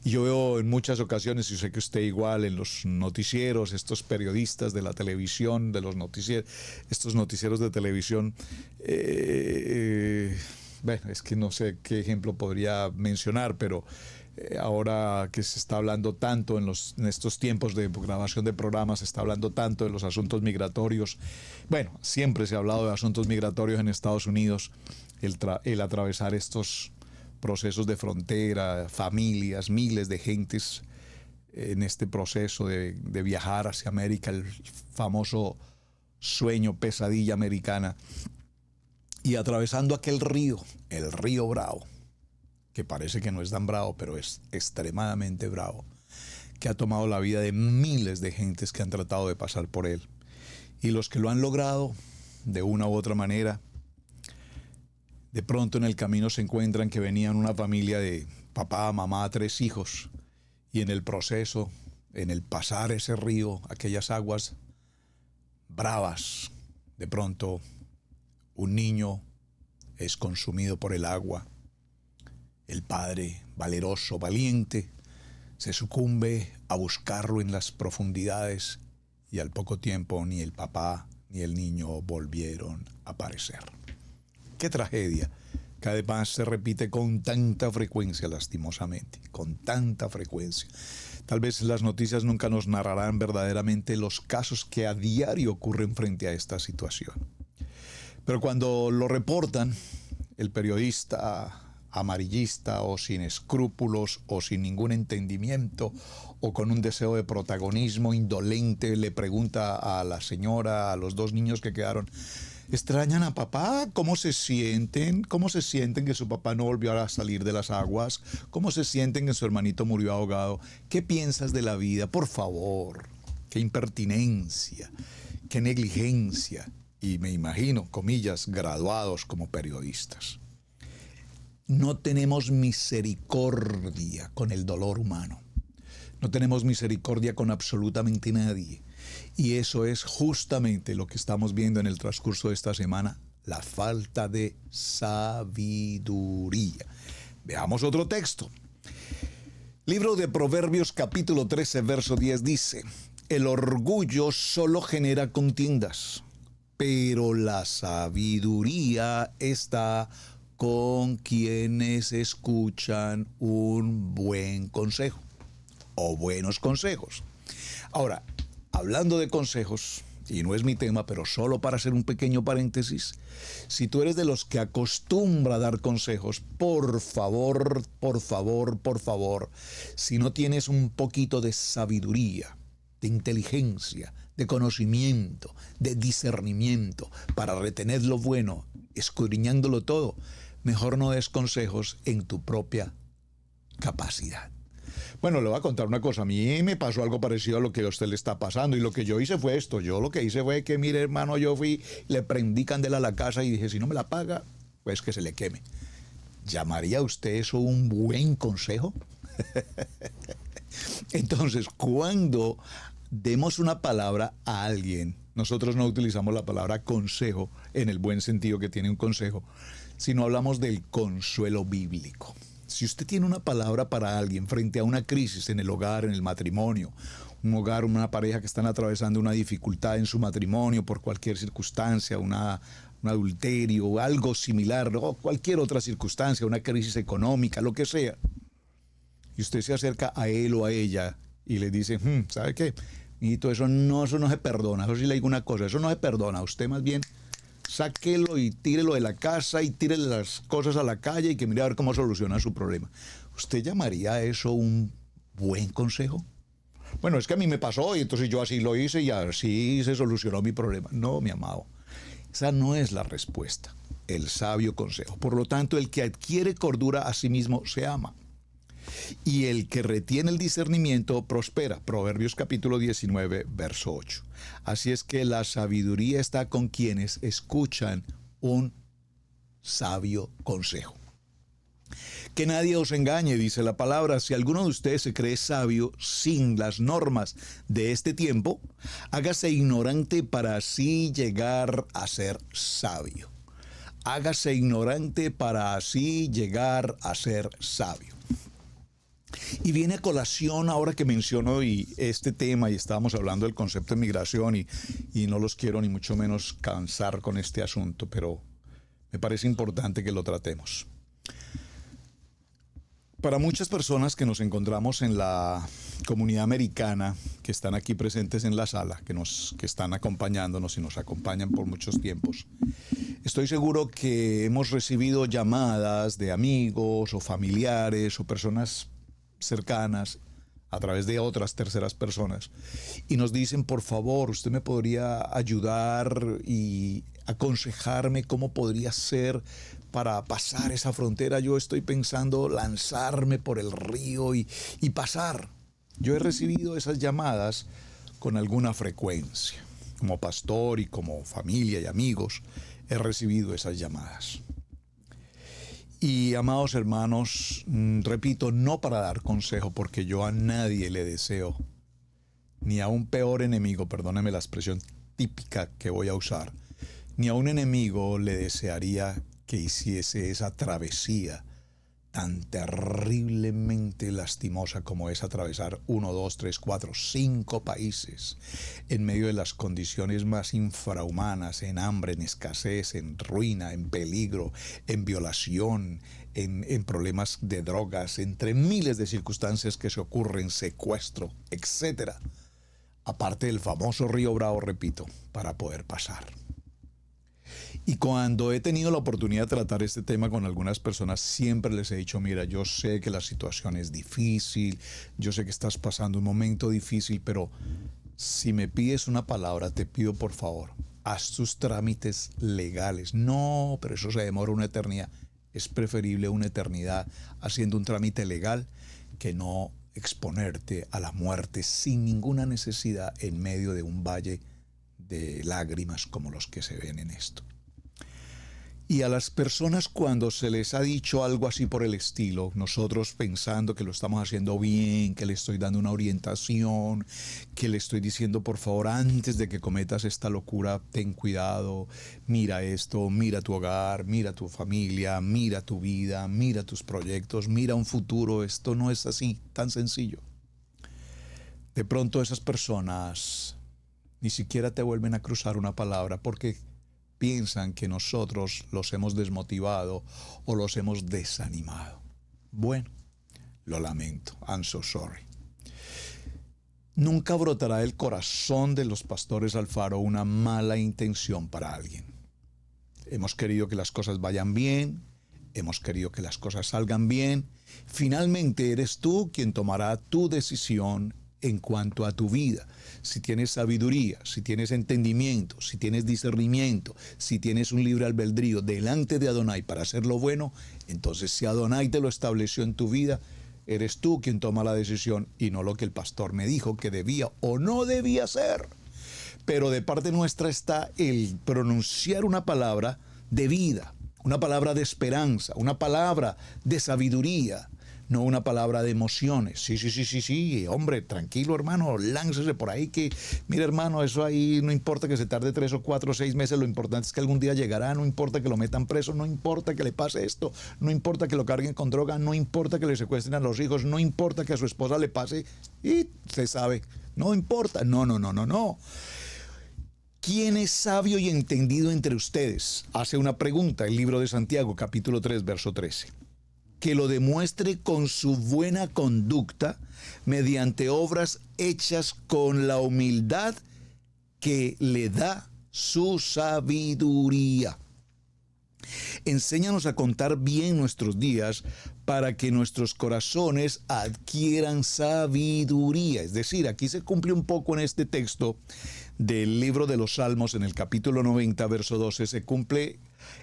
Y yo veo en muchas ocasiones, y sé que usted igual, en los noticieros, estos periodistas de la televisión, de los noticieros, estos noticieros de televisión, bueno, es que no sé qué ejemplo podría mencionar, pero ahora que se está hablando tanto en estos tiempos de grabación de programas, se está hablando tanto de los asuntos migratorios. Bueno, siempre se ha hablado de asuntos migratorios en Estados Unidos, el atravesar estos procesos de frontera, familias, miles de gentes en este proceso de viajar hacia América, el famoso sueño, pesadilla americana, y atravesando aquel río, el río Bravo, que parece que no es tan bravo, pero es extremadamente bravo, que ha tomado la vida de miles de gentes que han tratado de pasar por él. Y los que lo han logrado, de una u otra manera, de pronto en el camino se encuentran que venían una familia de papá, mamá, 3 hijos, y en el proceso, en el pasar ese río, aquellas aguas bravas, de pronto un niño es consumido por el agua. El padre, valeroso, valiente, se sucumbe a buscarlo en las profundidades y al poco tiempo ni el papá ni el niño volvieron a aparecer. ¡Qué tragedia! Que además se repite con tanta frecuencia, lastimosamente, con tanta frecuencia. Tal vez las noticias nunca nos narrarán verdaderamente los casos que a diario ocurren frente a esta situación. Pero cuando lo reportan, el periodista amarillista o sin escrúpulos o sin ningún entendimiento o con un deseo de protagonismo indolente le pregunta a la señora, a los 2 niños que quedaron, ¿extrañan a papá? ¿Cómo se sienten? ¿Cómo se sienten que su papá no volvió a salir de las aguas? ¿Cómo se sienten que su hermanito murió ahogado? ¿Qué piensas de la vida? Por favor, qué impertinencia, qué negligencia. Y me imagino, comillas, graduados como periodistas. No tenemos misericordia con el dolor humano. No tenemos misericordia con absolutamente nadie. Y eso es justamente lo que estamos viendo en el transcurso de esta semana, la falta de sabiduría. Veamos otro texto. Libro de Proverbios capítulo 13, verso 10 dice, el orgullo solo genera contiendas, pero la sabiduría está con quienes escuchan un buen consejo o buenos consejos. Ahora, hablando de consejos, y no es mi tema, pero solo para hacer un pequeño paréntesis, si tú eres de los que acostumbra a dar consejos, por favor, si no tienes un poquito de sabiduría, de inteligencia, de conocimiento, de discernimiento, para retener lo bueno, escudriñándolo todo, mejor no des consejos en tu propia capacidad. Bueno, le voy a contar una cosa. A mí me pasó algo parecido a lo que a usted le está pasando. Y lo que yo hice fue esto. Yo lo que hice fue que, mire, hermano, yo fui, le prendí candela a la casa y dije, si no me la paga, pues que se le queme. ¿Llamaría usted eso un buen consejo? Entonces, cuando demos una palabra a alguien, nosotros no utilizamos la palabra consejo en el buen sentido que tiene un consejo, sino hablamos del consuelo bíblico. Si usted tiene una palabra para alguien frente a una crisis en el hogar, en el matrimonio, un hogar, una pareja que están atravesando una dificultad en su matrimonio por cualquier circunstancia, un adulterio, algo similar, o cualquier otra circunstancia, una crisis económica, lo que sea, y usted se acerca a él o a ella y le dice, ¿sabe qué? Mijito, eso no se perdona. Eso sí le digo una cosa, eso no se perdona. Usted más bien sáquelo y tírelo de la casa y tírele las cosas a la calle y que mire a ver cómo soluciona su problema. ¿Usted llamaría a eso un buen consejo? Bueno, es que a mí me pasó y entonces yo así lo hice y así se solucionó mi problema. No, mi amado, esa no es la respuesta. El sabio consejo. Por lo tanto, el que adquiere cordura a sí mismo se ama. Y el que retiene el discernimiento prospera. Proverbios capítulo 19, verso 8. Así es que la sabiduría está con quienes escuchan un sabio consejo. Que nadie os engañe, dice la palabra. Si alguno de ustedes se cree sabio sin las normas de este tiempo, hágase ignorante para así llegar a ser sabio. Hágase ignorante para así llegar a ser sabio. Y viene a colación ahora que menciono este tema y estábamos hablando del concepto de migración y no los quiero ni mucho menos cansar con este asunto, pero me parece importante que lo tratemos. Para muchas personas que nos encontramos en la comunidad americana, que están aquí presentes en la sala, que están acompañándonos y nos acompañan por muchos tiempos, estoy seguro que hemos recibido llamadas de amigos o familiares o personas cercanas a través de otras terceras personas y nos dicen, por favor, usted me podría ayudar y aconsejarme cómo podría ser para pasar esa frontera. Yo estoy pensando lanzarme por el río y pasar. Yo he recibido esas llamadas con alguna frecuencia. Como pastor y como familia y amigos, he recibido esas llamadas. Y amados hermanos, repito, no para dar consejo, porque yo a nadie le deseo, ni a un peor enemigo, perdóneme la expresión típica que voy a usar, ni a un enemigo le desearía que hiciese esa travesía tan terriblemente lastimosa como es atravesar 1, 2, 3, 4, 5 países en medio de las condiciones más infrahumanas, en hambre, en escasez, en ruina, en peligro, en violación, en problemas de drogas, entre miles de circunstancias que se ocurren, secuestro, etc. Aparte del famoso río Bravo, repito, para poder pasar. Y cuando he tenido la oportunidad de tratar este tema con algunas personas, siempre les he dicho, mira, yo sé que la situación es difícil, yo sé que estás pasando un momento difícil, pero si me pides una palabra, te pido por favor, haz tus trámites legales. No, pero eso se demora una eternidad. Es preferible una eternidad haciendo un trámite legal que no exponerte a la muerte sin ninguna necesidad en medio de un valle de lágrimas como los que se ven en esto. Y a las personas cuando se les ha dicho algo así por el estilo, nosotros pensando que lo estamos haciendo bien, que le estoy dando una orientación, que le estoy diciendo por favor antes de que cometas esta locura, ten cuidado, mira esto, mira tu hogar, mira tu familia, mira tu vida, mira tus proyectos, mira un futuro, esto no es así, tan sencillo. De pronto esas personas ni siquiera te vuelven a cruzar una palabra porque piensan que nosotros los hemos desmotivado o los hemos desanimado. Bueno, lo lamento. I'm so sorry. Nunca brotará del corazón de los pastores Alfaro una mala intención para alguien. Hemos querido que las cosas vayan bien, hemos querido que las cosas salgan bien. Finalmente eres tú quien tomará tu decisión en cuanto a tu vida. Si tienes sabiduría, si tienes entendimiento, si tienes discernimiento, si tienes un libre albedrío delante de Adonai para hacer lo bueno, entonces si Adonai te lo estableció en tu vida, eres tú quien toma la decisión y no lo que el pastor me dijo que debía o no debía hacer. Pero de parte nuestra está el pronunciar una palabra de vida, una palabra de esperanza, una palabra de sabiduría, no una palabra de emociones. Sí, hombre, tranquilo hermano, láncese por ahí que, mira hermano, eso ahí no importa que se tarde 3 o 4 o 6 meses, lo importante es que algún día llegará, no importa que lo metan preso, no importa que le pase esto, no importa que lo carguen con droga, no importa que le secuestren a los hijos, no importa que a su esposa le pase, y se sabe, no importa, no. ¿Quién es sabio y entendido entre ustedes? Hace una pregunta el libro de Santiago, capítulo 3, verso 13. Que lo demuestre con su buena conducta mediante obras hechas con la humildad que le da su sabiduría. Enséñanos a contar bien nuestros días para que nuestros corazones adquieran sabiduría. Es decir, aquí se cumple un poco en este texto del libro de los Salmos, en el capítulo 90, verso 12, se cumple: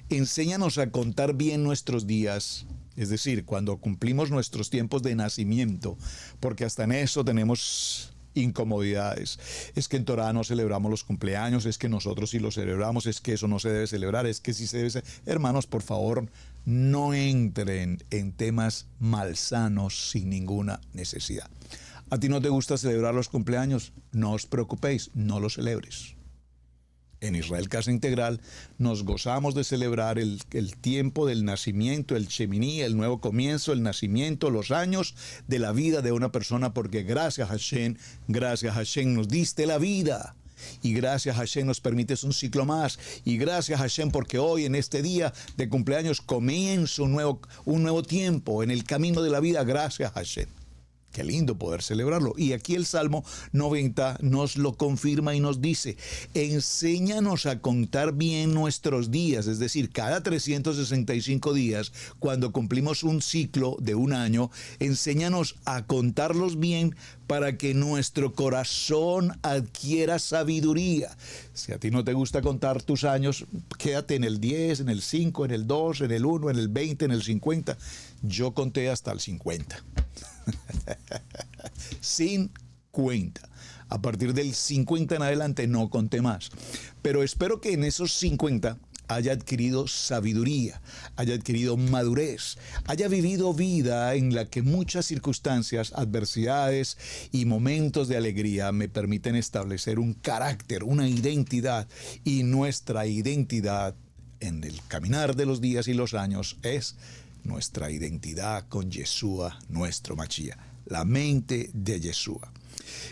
enséñanos a contar bien nuestros días. Es decir, cuando cumplimos nuestros tiempos de nacimiento, porque hasta en eso tenemos incomodidades. Es que en Torah no celebramos los cumpleaños, es que nosotros sí los celebramos, es que eso no se debe celebrar, es que sí se debe. Hermanos, por favor, no entren en temas malsanos sin ninguna necesidad. ¿A ti no te gusta celebrar los cumpleaños? No os preocupéis, no los celebres. En Israel Casa Integral nos gozamos de celebrar el tiempo del nacimiento, el Shemini, el nuevo comienzo, el nacimiento, los años de la vida de una persona, porque gracias Hashem nos diste la vida. Y gracias Hashem nos permites un ciclo más. Y gracias Hashem porque hoy en este día de cumpleaños comienzo un nuevo tiempo en el camino de la vida. Gracias Hashem. Qué lindo poder celebrarlo. Y aquí el Salmo 90 nos lo confirma y nos dice: enséñanos a contar bien nuestros días. Es decir, cada 365 días, cuando cumplimos un ciclo de un año, enséñanos a contarlos bien para que nuestro corazón adquiera sabiduría. Si a ti no te gusta contar tus años, quédate en el 10, en el 5, en el 2, en el 1, en el 20, en el 50. Yo conté hasta el 50. 50. A partir del 50 en adelante no conté más. Pero espero que en esos 50 haya adquirido sabiduría, haya adquirido madurez, haya vivido vida en la que muchas circunstancias, adversidades y momentos de alegría me permiten establecer un carácter, una identidad. Y nuestra identidad en el caminar de los días y los años es nuestra identidad con Yeshua, nuestro Mashiach, la mente de Yeshua.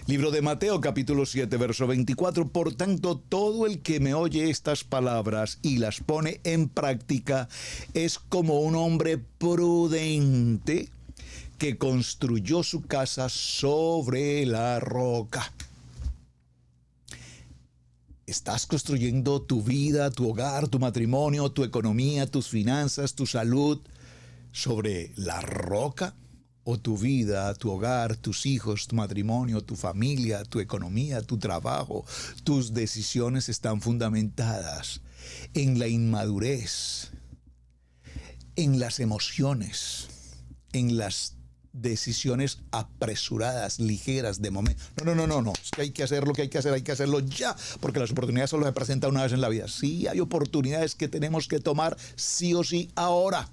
Libro de Mateo, capítulo 7, verso 24. Por tanto, todo el que me oye estas palabras y las pone en práctica es como un hombre prudente que construyó su casa sobre la roca. ¿Estás construyendo tu vida, tu hogar, tu matrimonio, tu economía, tus finanzas, tu salud sobre la roca? ¿O tu vida, tu hogar, tus hijos, tu matrimonio, tu familia, tu economía, tu trabajo, tus decisiones están fundamentadas en la inmadurez, en las emociones, en las decisiones apresuradas, ligeras, de momento? No. Es que hay que hacer lo que hay que hacerlo ya, porque las oportunidades solo se presentan una vez en la vida. Sí, hay oportunidades que tenemos que tomar sí o sí ahora.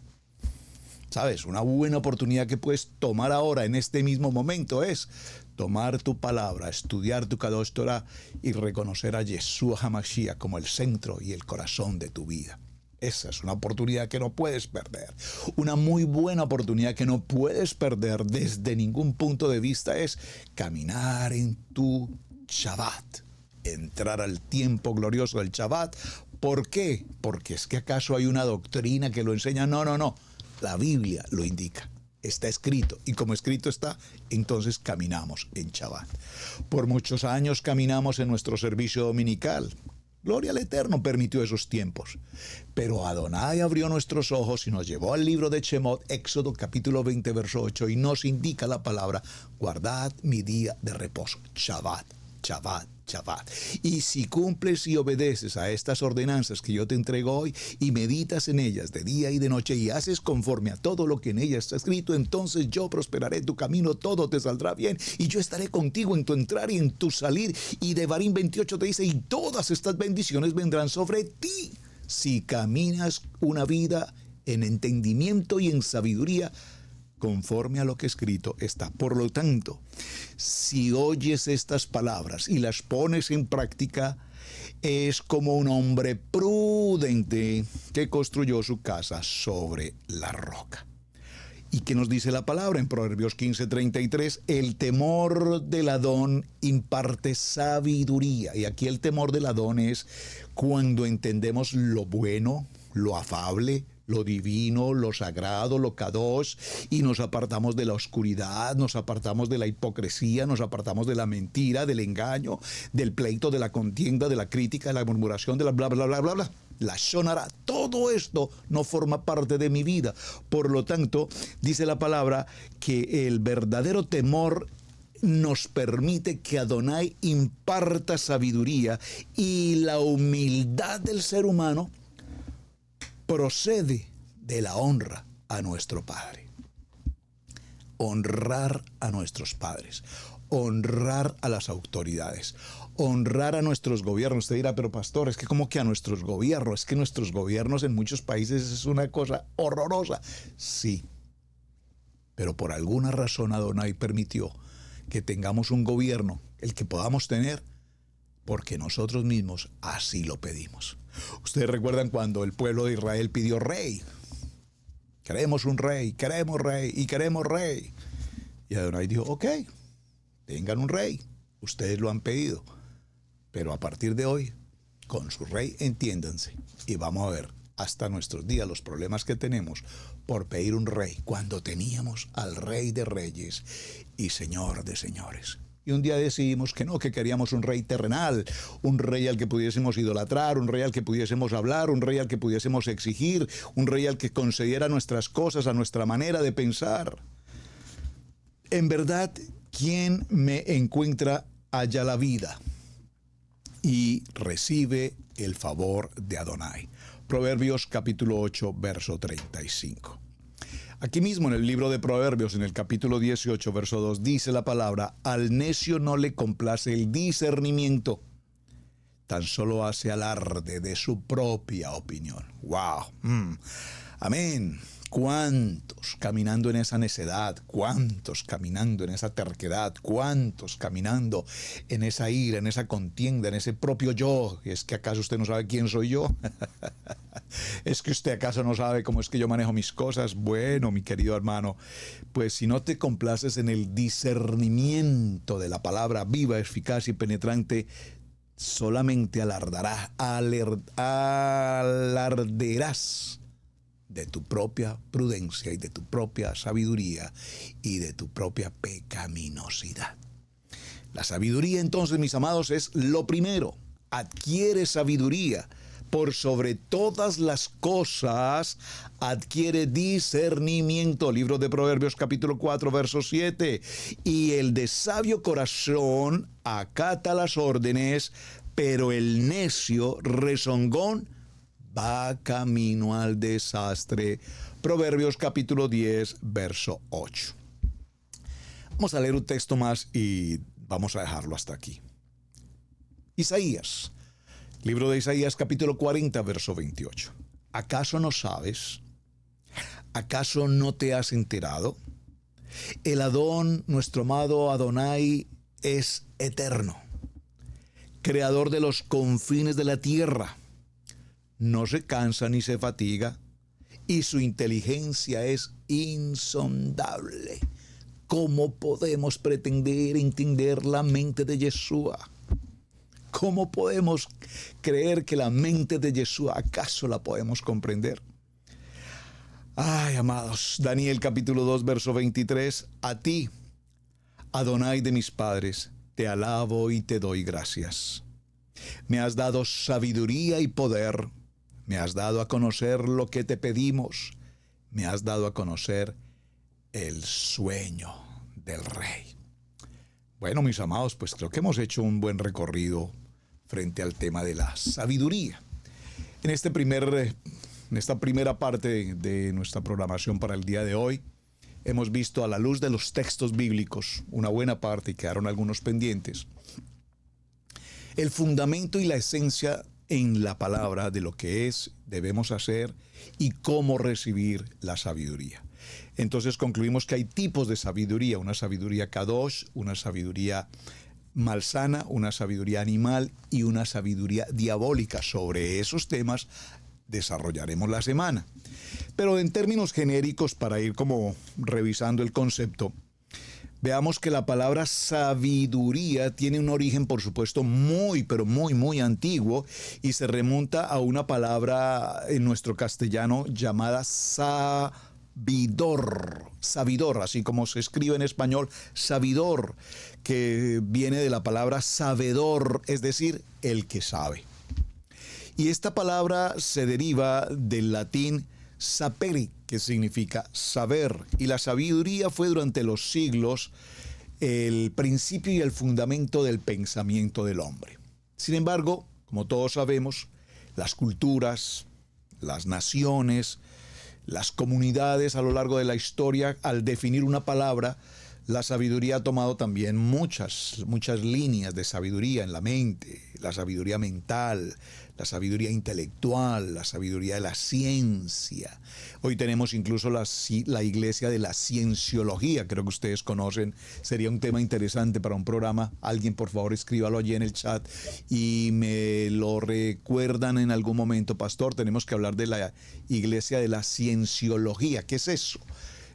¿Sabes? Una buena oportunidad que puedes tomar ahora, en este mismo momento, es tomar tu palabra, estudiar tu Kadosh Torah y reconocer a Yeshua HaMashiach como el centro y el corazón de tu vida. Esa es una oportunidad que no puedes perder. Una muy buena oportunidad que no puedes perder desde ningún punto de vista es caminar en tu Shabbat. Entrar al tiempo glorioso del Shabbat. ¿Por qué? Porque es que acaso hay una doctrina que lo enseña. No. La Biblia lo indica, está escrito, y como escrito está, entonces caminamos en Shabbat. Por muchos años caminamos en nuestro servicio dominical. Gloria al Eterno permitió esos tiempos. Pero Adonai abrió nuestros ojos y nos llevó al libro de Shemot, Éxodo capítulo 20, verso 8, y nos indica la palabra: guardad mi día de reposo, Shabbat. Y si cumples y obedeces a estas ordenanzas que yo te entrego hoy y meditas en ellas de día y de noche y haces conforme a todo lo que en ellas está escrito, entonces yo prosperaré tu camino, todo te saldrá bien y yo estaré contigo en tu entrar y en tu salir. Y Devarim 28 te dice: y todas estas bendiciones vendrán sobre ti si caminas una vida en entendimiento y en sabiduría, conforme a lo que escrito está. Por lo tanto, si oyes estas palabras y las pones en práctica, es como un hombre prudente que construyó su casa sobre la roca. ¿Y qué nos dice la palabra en Proverbios 15:33? El temor del Adón imparte sabiduría. Y aquí el temor del Adón es cuando entendemos lo bueno, lo afable, lo divino, lo sagrado, lo kadosh, y nos apartamos de la oscuridad, nos apartamos de la hipocresía, nos apartamos de la mentira, del engaño, del pleito, de la contienda, de la crítica, de la murmuración, de la bla, bla, bla, bla, bla. la shonara, todo esto no forma parte de mi vida. Por lo tanto, dice la palabra que el verdadero temor nos permite que Adonai imparta sabiduría, y la humildad del ser humano procede de la honra a nuestro Padre. Honrar a nuestros padres, honrar a las autoridades, honrar a nuestros gobiernos. Usted dirá, pero pastor, es que como que a nuestros gobiernos, es que nuestros gobiernos en muchos países es una cosa horrorosa. Sí, pero por alguna razón Adonai permitió que tengamos un gobierno, el que podamos tener, porque nosotros mismos así lo pedimos. Ustedes recuerdan cuando el pueblo de Israel pidió rey. Queremos un rey, queremos rey y queremos rey. Y Adonai dijo, ok, tengan un rey, ustedes lo han pedido, pero a partir de hoy, con su rey entiéndanse, y vamos a ver hasta nuestros días los problemas que tenemos por pedir un rey, cuando teníamos al Rey de Reyes y Señor de Señores. Y un día decidimos que no, que queríamos un rey terrenal, un rey al que pudiésemos idolatrar, un rey al que pudiésemos hablar, un rey al que pudiésemos exigir, un rey al que concediera nuestras cosas a nuestra manera de pensar. En verdad, quien me encuentra halla la vida y recibe el favor de Adonai. Proverbios capítulo 8, verso 35. Aquí mismo en el libro de Proverbios, en el capítulo 18, verso 2, dice la palabra, al necio no le complace el discernimiento, tan solo hace alarde de su propia opinión. ¡Wow! Amén. ¿Cuántos caminando en esa necedad? ¿Cuántos caminando en esa terquedad? ¿Cuántos caminando en esa ira, en esa contienda, en ese propio yo? ¿Es que acaso usted no sabe quién soy yo? ¿Es que usted acaso no sabe cómo es que yo manejo mis cosas? Bueno, mi querido hermano, pues si no te complaces en el discernimiento de la palabra viva, eficaz y penetrante, solamente alardearás de tu propia prudencia y de tu propia sabiduría y de tu propia pecaminosidad. La sabiduría, entonces, mis amados, es lo primero. Adquiere sabiduría. Por sobre todas las cosas, adquiere discernimiento. Libro de Proverbios, capítulo 4, verso 7. Y el de sabio corazón acata las órdenes, pero el necio rezongón va camino al desastre. Proverbios capítulo 10, verso 8. Vamos a leer un texto más y vamos a dejarlo hasta aquí. Isaías, libro de Isaías capítulo 40, verso 28. ¿Acaso no sabes? ¿Acaso no te has enterado? El Adón, nuestro amado Adonai, es eterno, creador de los confines de la tierra. No se cansa ni se fatiga, y su inteligencia es insondable. ¿Cómo podemos pretender entender la mente de Yeshua? ¿Cómo podemos creer que la mente de Yeshua acaso la podemos comprender? Ay, amados, Daniel capítulo 2, verso 23, a ti, Adonai de mis padres, te alabo y te doy gracias. Me has dado sabiduría y poder. Me has dado a conocer lo que te pedimos. Me has dado a conocer el sueño del rey. Bueno, mis amados, pues creo que hemos hecho un buen recorrido frente al tema de la sabiduría. En esta primera parte de nuestra programación para el día de hoy, hemos visto a la luz de los textos bíblicos, una buena parte y quedaron algunos pendientes, el fundamento y la esencia en la palabra de lo que es, debemos hacer y cómo recibir la sabiduría. Entonces concluimos que hay tipos de sabiduría, una sabiduría kadosh, una sabiduría malsana, una sabiduría animal y una sabiduría diabólica. Sobre esos temas desarrollaremos la semana. Pero en términos genéricos, para ir como revisando el concepto, veamos que la palabra sabiduría tiene un origen, por supuesto, muy antiguo y se remonta a una palabra en nuestro castellano llamada sabidor, así como se escribe en español, sabidor, que viene de la palabra sabedor, es decir, el que sabe. Y esta palabra se deriva del latín sapere, que significa saber. Y la sabiduría fue durante los siglos el principio y el fundamento del pensamiento del hombre. Sin embargo, como todos sabemos, las culturas, las naciones, las comunidades a lo largo de la historia, al definir una palabra, la sabiduría ha tomado también muchas líneas de sabiduría en la mente, la sabiduría mental, la sabiduría intelectual, la sabiduría de la ciencia. Hoy tenemos incluso la iglesia de la cienciología, creo que ustedes conocen, sería un tema interesante para un programa. Alguien por favor escríbalo allí en el chat y me lo recuerdan en algún momento. Pastor, tenemos que hablar de la iglesia de la cienciología. ¿Qué es eso?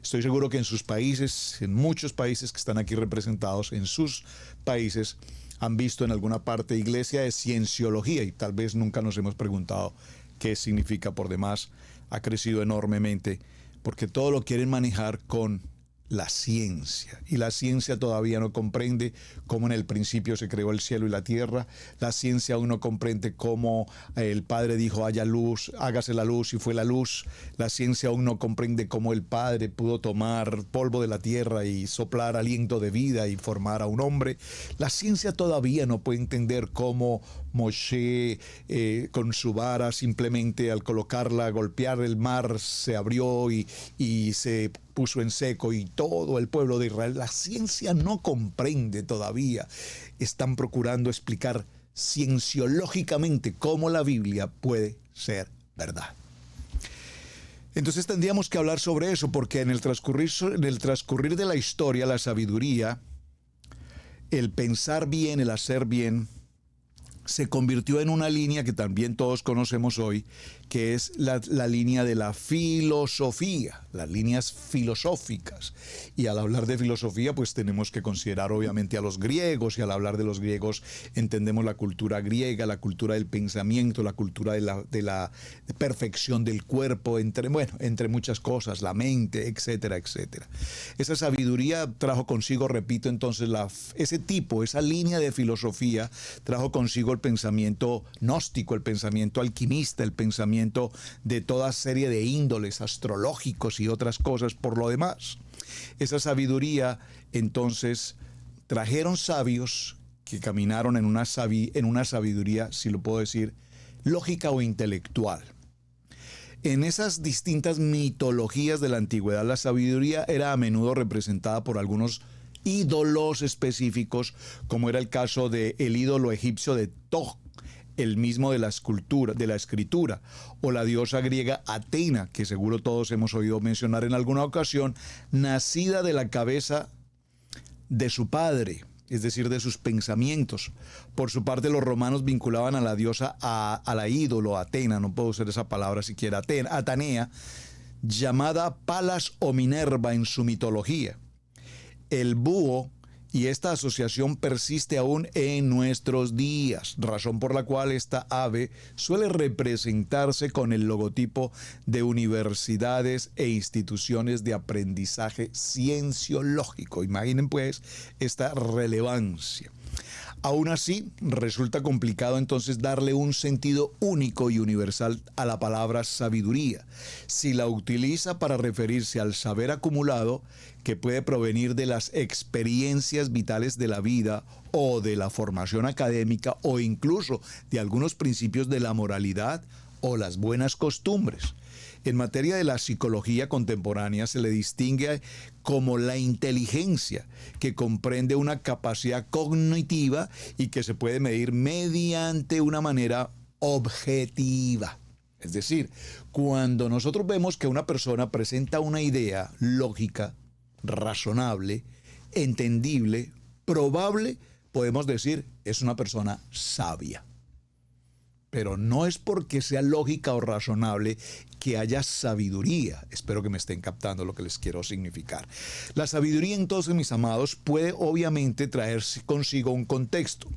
Estoy seguro que en sus países, en muchos países que están aquí representados, en sus países han visto en alguna parte iglesia de cienciología y tal vez nunca nos hemos preguntado qué significa. Por demás, ha crecido enormemente porque todo lo quieren manejar con la ciencia, y la ciencia todavía no comprende cómo en el principio se creó el cielo y la tierra. La ciencia aún no comprende cómo el Padre dijo haya luz, hágase la luz, y fue la luz. La ciencia aún no comprende cómo el Padre pudo tomar polvo de la tierra y soplar aliento de vida y formar a un hombre. La ciencia todavía no puede entender cómo Moshe con su vara, simplemente al colocarla, golpear el mar, se abrió y se puso en seco, y todo el pueblo de Israel. La ciencia no comprende todavía. Están procurando explicar cienciológicamente cómo la Biblia puede ser verdad. Entonces tendríamos que hablar sobre eso, porque en el transcurrir de la historia, la sabiduría, el pensar bien, el hacer bien, se convirtió en una línea que también todos conocemos hoy, que es la línea de la filosofía, las líneas filosóficas. Y al hablar de filosofía, pues tenemos que considerar obviamente a los griegos, y al hablar de los griegos entendemos la cultura griega, la cultura del pensamiento, la cultura de la perfección del cuerpo, entre muchas cosas, la mente, etcétera, etcétera. Esa sabiduría trajo consigo, repito, entonces esa línea de filosofía trajo consigo el pensamiento gnóstico, el pensamiento alquimista, el pensamiento de toda serie de índoles astrológicos y otras cosas por lo demás. Esa sabiduría, entonces, trajeron sabios que caminaron en una sabiduría, si lo puedo decir, lógica o intelectual. En esas distintas mitologías de la antigüedad, la sabiduría era a menudo representada por algunos ídolos específicos, como era el caso del ídolo egipcio de Thoth, el mismo de la escritura, o la diosa griega Atena, que seguro todos hemos oído mencionar en alguna ocasión, nacida de la cabeza de su padre, es decir, de sus pensamientos. Por su parte, los romanos vinculaban a la diosa, a la ídolo Atena, no puedo usar esa palabra siquiera, Atenea, llamada Palas o Minerva en su mitología. El búho, y esta asociación persiste aún en nuestros días, razón por la cual esta ave suele representarse con el logotipo de universidades e instituciones de aprendizaje cienciológico. Imaginen pues esta relevancia. Aún así, resulta complicado entonces darle un sentido único y universal a la palabra sabiduría, si la utiliza para referirse al saber acumulado que puede provenir de las experiencias vitales de la vida o de la formación académica o incluso de algunos principios de la moralidad o las buenas costumbres. En materia de la psicología contemporánea se le distingue como la inteligencia, que comprende una capacidad cognitiva y que se puede medir mediante una manera objetiva. Es decir, cuando nosotros vemos que una persona presenta una idea lógica, razonable, entendible, probable, podemos decir es una persona sabia. Pero no es porque sea lógica o razonable que haya sabiduría. Espero que me estén captando lo que les quiero significar. La sabiduría, entonces, mis amados, puede obviamente traerse consigo un contexto,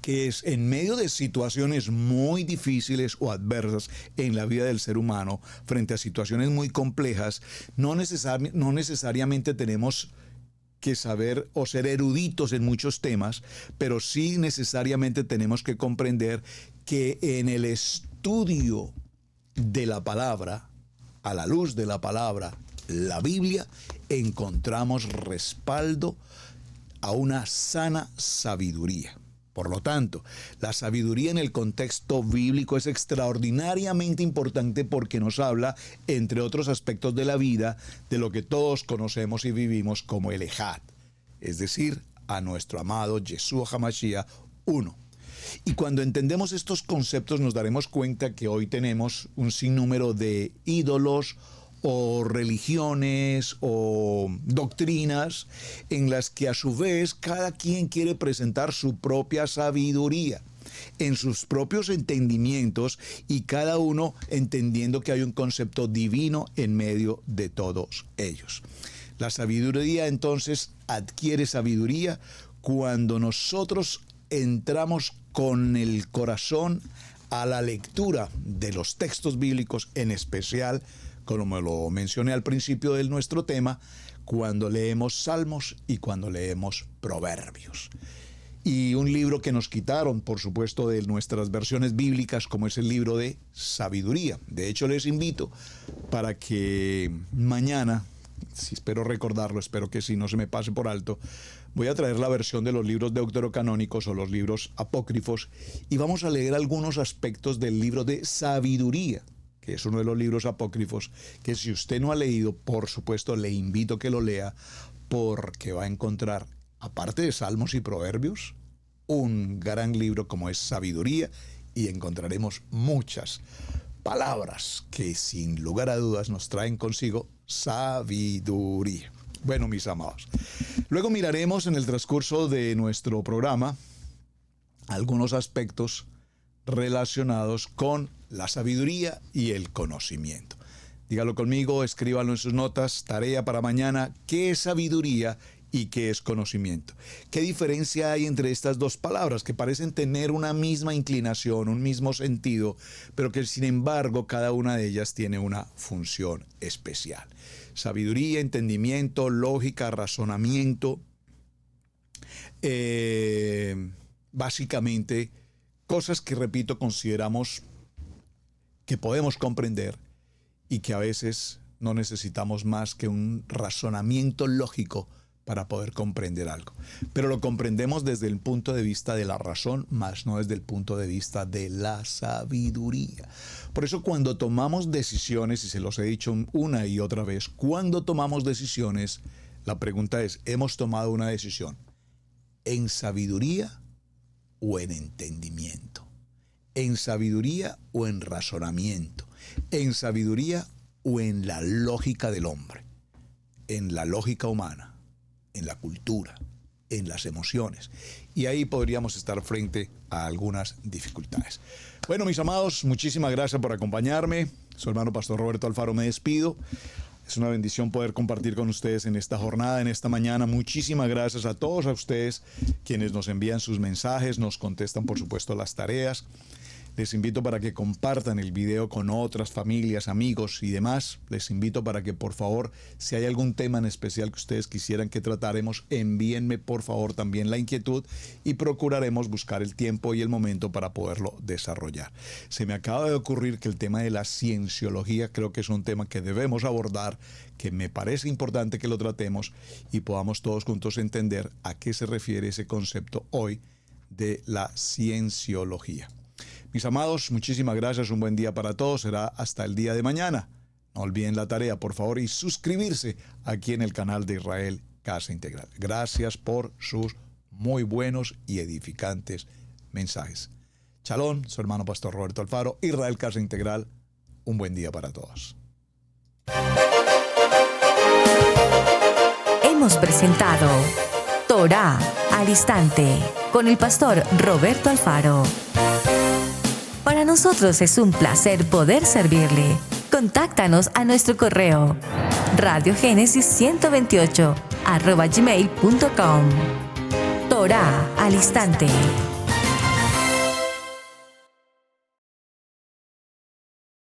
que es en medio de situaciones muy difíciles o adversas en la vida del ser humano, frente a situaciones muy complejas, no necesariamente tenemos que saber o ser eruditos en muchos temas, pero sí necesariamente tenemos que comprender que en el estudio de la palabra, a la luz de la palabra, la Biblia, encontramos respaldo a una sana sabiduría. Por lo tanto, la sabiduría en el contexto bíblico es extraordinariamente importante porque nos habla, entre otros aspectos de la vida, de lo que todos conocemos y vivimos como el Ejad, es decir, a nuestro amado Yeshua HaMashiach uno. Y cuando entendemos estos conceptos nos daremos cuenta que hoy tenemos un sinnúmero de ídolos o religiones o doctrinas en las que a su vez cada quien quiere presentar su propia sabiduría en sus propios entendimientos y cada uno entendiendo que hay un concepto divino en medio de todos ellos. La sabiduría entonces adquiere sabiduría cuando nosotros entramos con el corazón a la lectura de los textos bíblicos, en especial, como me lo mencioné al principio de nuestro tema, cuando leemos Salmos y cuando leemos Proverbios. Y un libro que nos quitaron, por supuesto, de nuestras versiones bíblicas, como es el libro de Sabiduría. De hecho, les invito para que mañana, si espero recordarlo, espero que sí, no se me pase por alto, voy a traer la versión de los libros deuterocanónicos o los libros apócrifos y vamos a leer algunos aspectos del libro de Sabiduría, que es uno de los libros apócrifos, que si usted no ha leído, por supuesto, le invito a que lo lea, porque va a encontrar, aparte de Salmos y Proverbios, un gran libro como es Sabiduría, y encontraremos muchas palabras que sin lugar a dudas nos traen consigo sabiduría. Bueno, mis amados, luego miraremos en el transcurso de nuestro programa algunos aspectos relacionados con la sabiduría y el conocimiento. Dígalo conmigo, escríbalo en sus notas, tarea para mañana, ¿qué es sabiduría y qué es conocimiento? ¿Qué diferencia hay entre estas dos palabras que parecen tener una misma inclinación, un mismo sentido, pero que sin embargo cada una de ellas tiene una función especial? Sabiduría, entendimiento, lógica, razonamiento, básicamente cosas que, repito, consideramos que podemos comprender y que a veces no necesitamos más que un razonamiento lógico para poder comprender algo. Pero lo comprendemos desde el punto de vista de la razón, más no desde el punto de vista de la sabiduría. Por eso cuando tomamos decisiones, y se los he dicho una y otra vez, cuando tomamos decisiones, la pregunta es, ¿hemos tomado una decisión en sabiduría o en entendimiento? ¿En sabiduría o en razonamiento? ¿En sabiduría o en la lógica del hombre? En la lógica humana, en la cultura, en las emociones. Y ahí podríamos estar frente a algunas dificultades. Bueno, mis amados, muchísimas gracias por acompañarme. Su hermano Pastor Roberto Alfaro me despido. Es una bendición poder compartir con ustedes en esta jornada, en esta mañana. Muchísimas gracias a todos a ustedes quienes nos envían sus mensajes, nos contestan por supuesto las tareas. Les invito para que compartan el video con otras familias, amigos y demás. Les invito para que por favor, si hay algún tema en especial que ustedes quisieran que tratáramos, envíenme por favor también la inquietud y procuraremos buscar el tiempo y el momento para poderlo desarrollar. Se me acaba de ocurrir que el tema de la cienciología creo que es un tema que debemos abordar, que me parece importante que lo tratemos y podamos todos juntos entender a qué se refiere ese concepto hoy de la cienciología. Mis amados, muchísimas gracias, un buen día para todos, será hasta el día de mañana. No olviden la tarea, por favor, y suscribirse aquí en el canal de Israel Casa Integral. Gracias por sus muy buenos y edificantes mensajes. Shalom, su hermano Pastor Roberto Alfaro, Israel Casa Integral, un buen día para todos. Hemos presentado Torá al Instante con el Pastor Roberto Alfaro. Para nosotros es un placer poder servirle. Contáctanos a nuestro correo radiogenesis128@gmail.com. Torá al Instante.